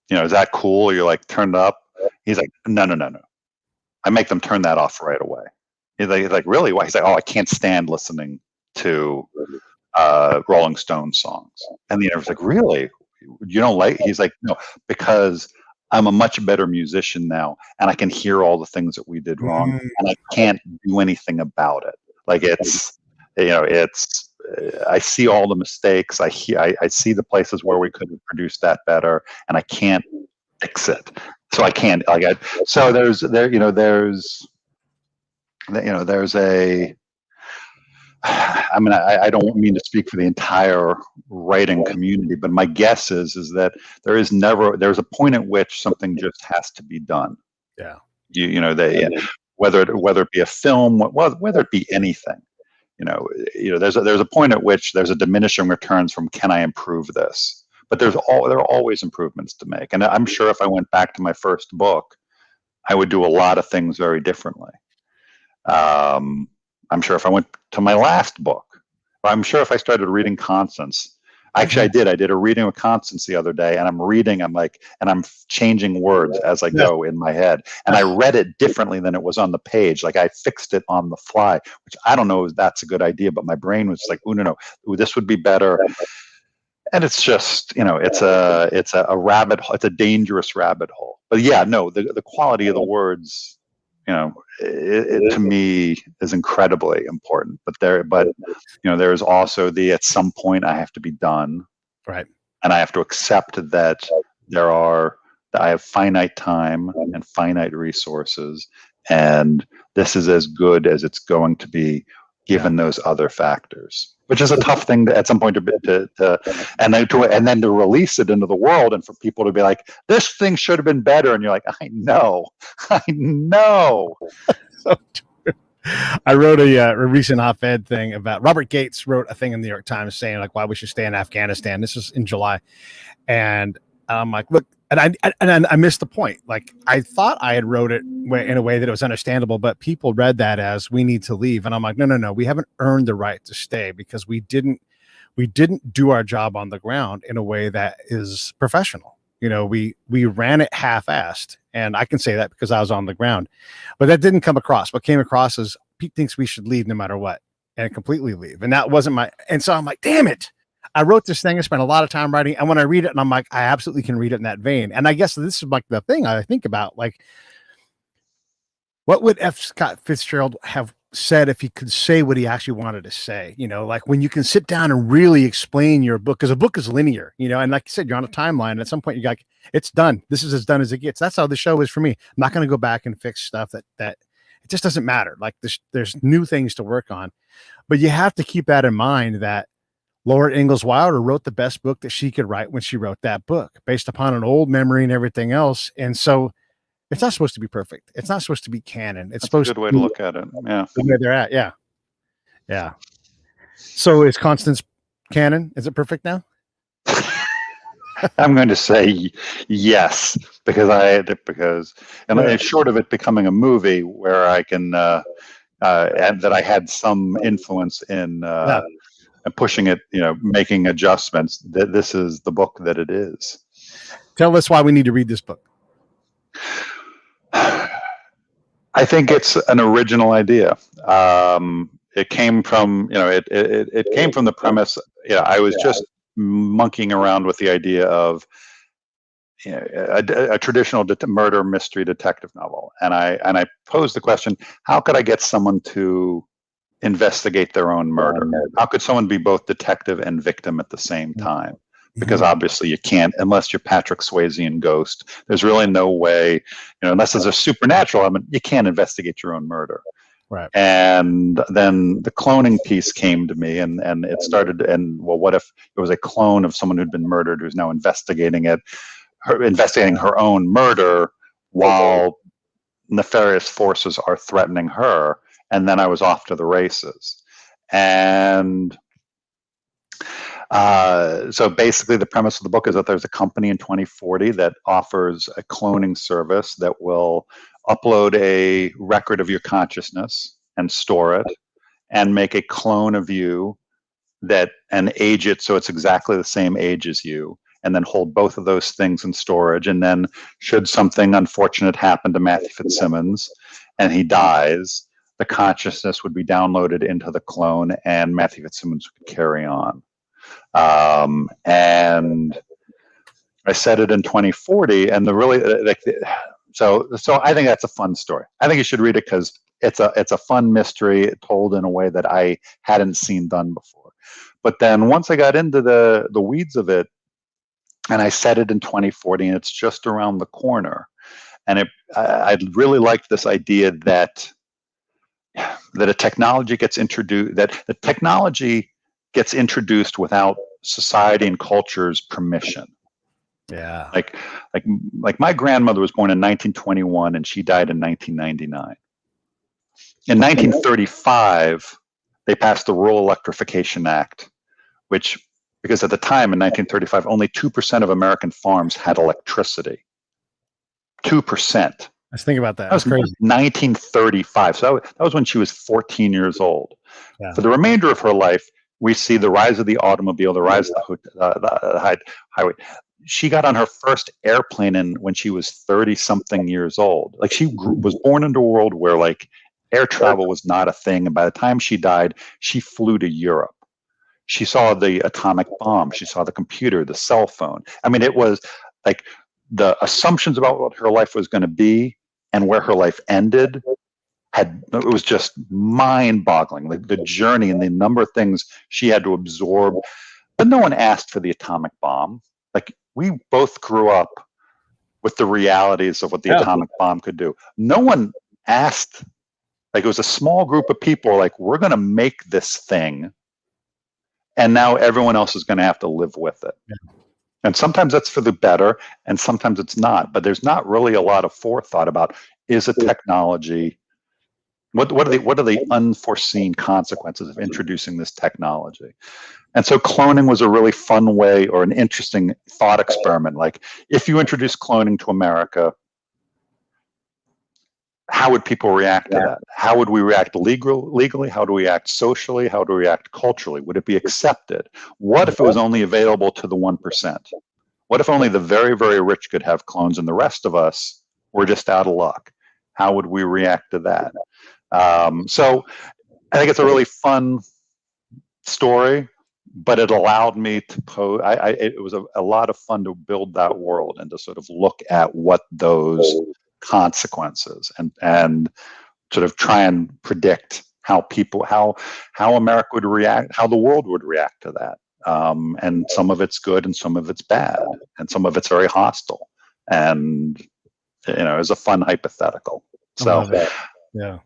is that cool? You're like, turned up. He's like, no, no, no, no. I make them turn that off right away. He's like, really? Why? He's like, oh, I can't stand listening to Rolling Stones songs. And the interviewer's like, really? You don't like? He's like, no, because I'm a much better musician now, and I can hear all the things that we did wrong, and I can't do anything about it. Like I see all the mistakes. I see the places where we could have produced that better, and I can't fix it. So I can't. So there's a. I mean, I don't mean to speak for the entire writing community, but my guess is that there's a point at which something just has to be done. Yeah. Whether it be a film, whether it be anything, there's a point at which there's a diminishing returns from, can I improve this? But there are always improvements to make, and I'm sure if I went back to my first book, I would do a lot of things very differently. I'm sure if I went to my last book, I'm sure if I started reading Constance, actually I did a reading of Constance the other day, and I'm changing words as I go in my head. And I read it differently than it was on the page. Like I fixed it on the fly, which I don't know if that's a good idea, but my brain was like, oh, no, this would be better. And it's just, it's a rabbit hole. It's a dangerous rabbit hole. But yeah, no, the quality of the words, it to me is incredibly important. But there's also at some point I have to be done, right? And I have to accept that I have finite time and finite resources, and this is as good as it's going to be given those other factors, which is a tough thing at some point and then to release it into the world, and for people to be like, this thing should have been better, and you're like, I know. So true. I wrote a recent op-ed thing about Robert Gates wrote a thing in the New York Times saying like why we should stay in Afghanistan. This was in July, and I'm like, look. And I missed the point. Like I thought I had wrote it in a way that it was understandable, but people read that as we need to leave. And I'm like, no. We haven't earned the right to stay because we didn't do our job on the ground in a way that is professional. We ran it half-assed, and I can say that because I was on the ground, but that didn't come across. What came across is Pete thinks we should leave no matter what, and completely leave. And that wasn't and so I'm like, damn it. I wrote this thing. I spent a lot of time writing, and when I read it, and I'm like, I absolutely can read it in that vein. And I guess this is like the thing I think about, like, what would F. Scott Fitzgerald have said if he could say what he actually wanted to say? Like when you can sit down and really explain your book, because a book is linear, and like you said, you're on a timeline. And at some point, you're like, it's done. This is as done as it gets. That's how the show is for me. I'm not going to go back and fix stuff that it just doesn't matter. Like there's new things to work on, but you have to keep that in mind that Laura Ingalls Wilder wrote the best book that she could write when she wrote that book based upon an old memory and everything else. And so it's not supposed to be perfect. It's not supposed to be canon. It's supposed a good way to look at it. Yeah. The way they're at. Yeah. Yeah. So is Constance canon? Is it perfect now? I'm going to say yes, because short of it becoming a movie where I can, and that I had some influence in, and pushing it, making adjustments, that this is the book that it is. Tell us why we need to read this book. I think it's an original idea. It came from, it came from the premise. I was just monkeying around with the idea of a traditional murder mystery detective novel, and I posed the question: how could I get someone to investigate their own murder? How could someone be both detective and victim at the same time? Because obviously you can't, unless you're Patrick Swayze in Ghost. There's really no way, unless there's a supernatural element, you can't investigate your own murder. Right. And then the cloning piece came to me, and it started. And well, what if it was a clone of someone who'd been murdered who's now investigating her own murder while nefarious forces are threatening her? And then I was off to the races. And so basically the premise of the book is that there's a company in 2040 that offers a cloning service that will upload a record of your consciousness and store it and make a clone of you and age it so it's exactly the same age as you, and then hold both of those things in storage. And then should something unfortunate happen to Matthew Fitzsimmons and he dies, the consciousness would be downloaded into the clone and Matthew Fitzsimmons would carry on. And I said it in 2040, and so I think that's a fun story. I think you should read it because it's a fun mystery told in a way that I hadn't seen done before. But then once I got into the weeds of it, and I said it in 2040, and it's just around the corner, and I really liked this idea that a technology gets introduced, that the technology gets introduced without society and culture's permission. Yeah. Like my grandmother was born in 1921 and she died in 1999. In 1935, they passed the Rural Electrification Act, which, because at the time in 1935, only 2% of American farms had electricity. 2%. Let's think about that. That was crazy. 1935. So that was when she was 14 years old. Yeah. For the remainder of her life, we see the rise of the automobile, the rise of the highway. She got on her first airplane when she was 30-something years old. Like, she was born into a world where, like, air travel was not a thing. And by the time she died, she flew to Europe. She saw the atomic bomb. She saw the computer, the cell phone. I mean, it was like the assumptions about what her life was going to be and where her life ended it was just mind-boggling. Like, the journey and the number of things she had to absorb. But no one asked for the atomic bomb. Like, we both grew up with the realities of what the atomic bomb could do. No one asked. Like, it was a small group of people like, we're going to make this thing, and now everyone else is going to have to live with it. Yeah. And sometimes that's for the better, and sometimes it's not. But there's not really a lot of forethought about, is a technology, what are the unforeseen consequences of introducing this technology? And so cloning was a really fun way, or an interesting thought experiment. Like, if you introduce cloning to America, how would people react to that? How would we react legally? How do we act socially? How do we act culturally? Would it be accepted? What if it was only available to the 1%? What if only the very, very rich could have clones and the rest of us were just out of luck? How would we react to that? So I think it's a really fun story, but it allowed me to pose. It was a lot of fun to build that world and to sort of look at what those consequences and sort of try and predict how America would react, how the world would react to that. And some of it's good and some of it's bad, and some of it's very hostile. And, it was a fun hypothetical. So, yeah.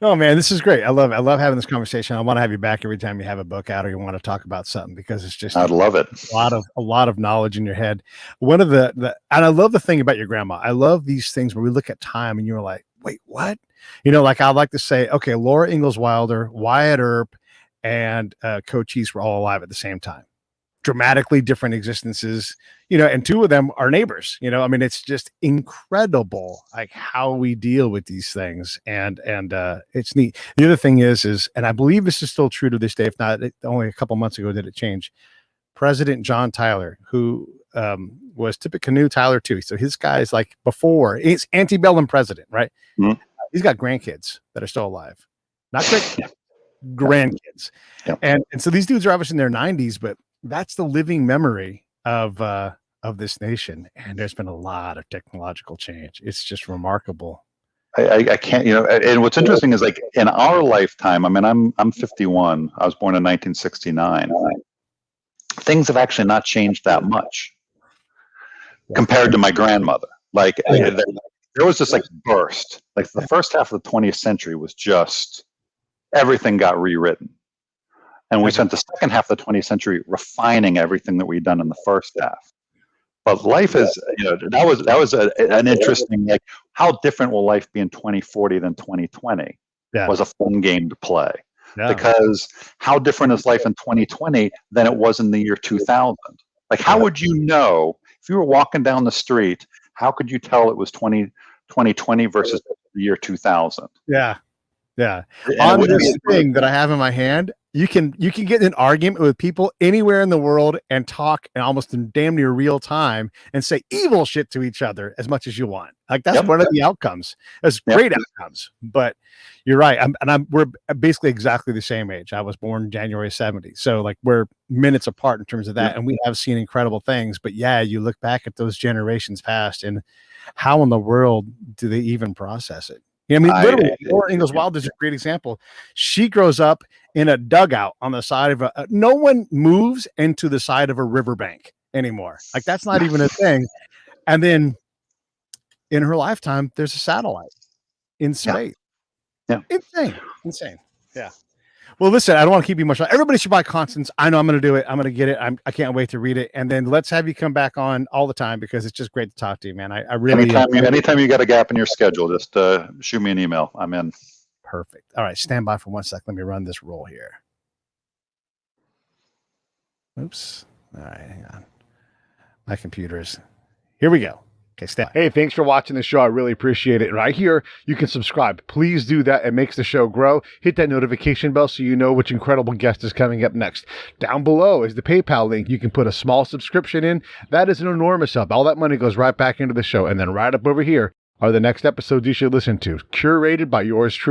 No, man, this is great. I love having this conversation. I want to have you back every time you have a book out or you want to talk about something, because it's just, I'd love it. A lot of knowledge in your head. One of and I love the thing about your grandma. I love these things where we look at time and you're like, wait, what? Like, I'd like to say, okay, Laura Ingalls Wilder, Wyatt Earp, and Cochise were all alive at the same time. Dramatically different existences, and two of them are neighbors. I mean, it's just incredible, like, how we deal with these things, and it's neat. The other thing is, and I believe this is still true to this day, if not, only a couple months ago did it change. President John Tyler, who was Tippecanoe Tyler too, so his guy's like before, he's antebellum president, right? Mm-hmm. He's got grandkids that are still alive, not great grandkids, and so these dudes are obviously in their 90s, but that's the living memory of this nation. And there's been a lot of technological change. It's just remarkable. I can't, and what's interesting is, like, in our lifetime, I mean, I'm 51. I was born in 1969. Things have actually not changed that much compared to my grandmother. Like, there was this, like, burst. Like, the first half of the 20th century was just, everything got rewritten. And we spent the second half of the 20th century refining everything that we'd done in the first half. But life is, that was an interesting, like, how different will life be in 2040 than 2020 was a fun game to play. Yeah. Because how different is life in 2020 than it was in the year 2000? Like, how would you know, if you were walking down the street, how could you tell it was 2020 versus the year 2000? Yeah. Yeah. And it On wouldn't this be thing that I have in my hand, you can get in an argument with people anywhere in the world and talk in almost in damn near real time and say evil shit to each other as much as you want. Like that's Yep. one of the outcomes. That's Yep. great outcomes. But you're right. We're basically exactly the same age. I was born January 70. So like we're minutes apart in terms of that. Yep. And we have seen incredible things. But yeah, you look back at those generations past and how in the world do they even process it? I mean, literally, Laura Ingalls Wilder is a great example. She grows up in a dugout on the side of no one moves into the side of a riverbank anymore. Like that's not even a thing. And then in her lifetime, there's a satellite in space. Yeah. Insane. Yeah. Well, listen, I don't want to keep you much. Everybody should buy Constance. I know I'm going to do it. I'm going to get it. I can't wait to read it. And then let's have you come back on all the time because it's just great to talk to you, man. I really anytime you got a gap in your schedule, just shoot me an email. I'm in. Perfect. All right, stand by for 1 second. Let me run this roll here. Oops. All right, hang on. My computer's here. We go. Okay, stand. Hey, thanks for watching the show. I really appreciate it. Right here, you can subscribe. Please do that. It makes the show grow. Hit that notification bell so you know which incredible guest is coming up next. Down below is the PayPal link. You can put a small subscription in. That is an enormous help. All that money goes right back into the show. And then right up over here are the next episodes you should listen to, curated by yours truly.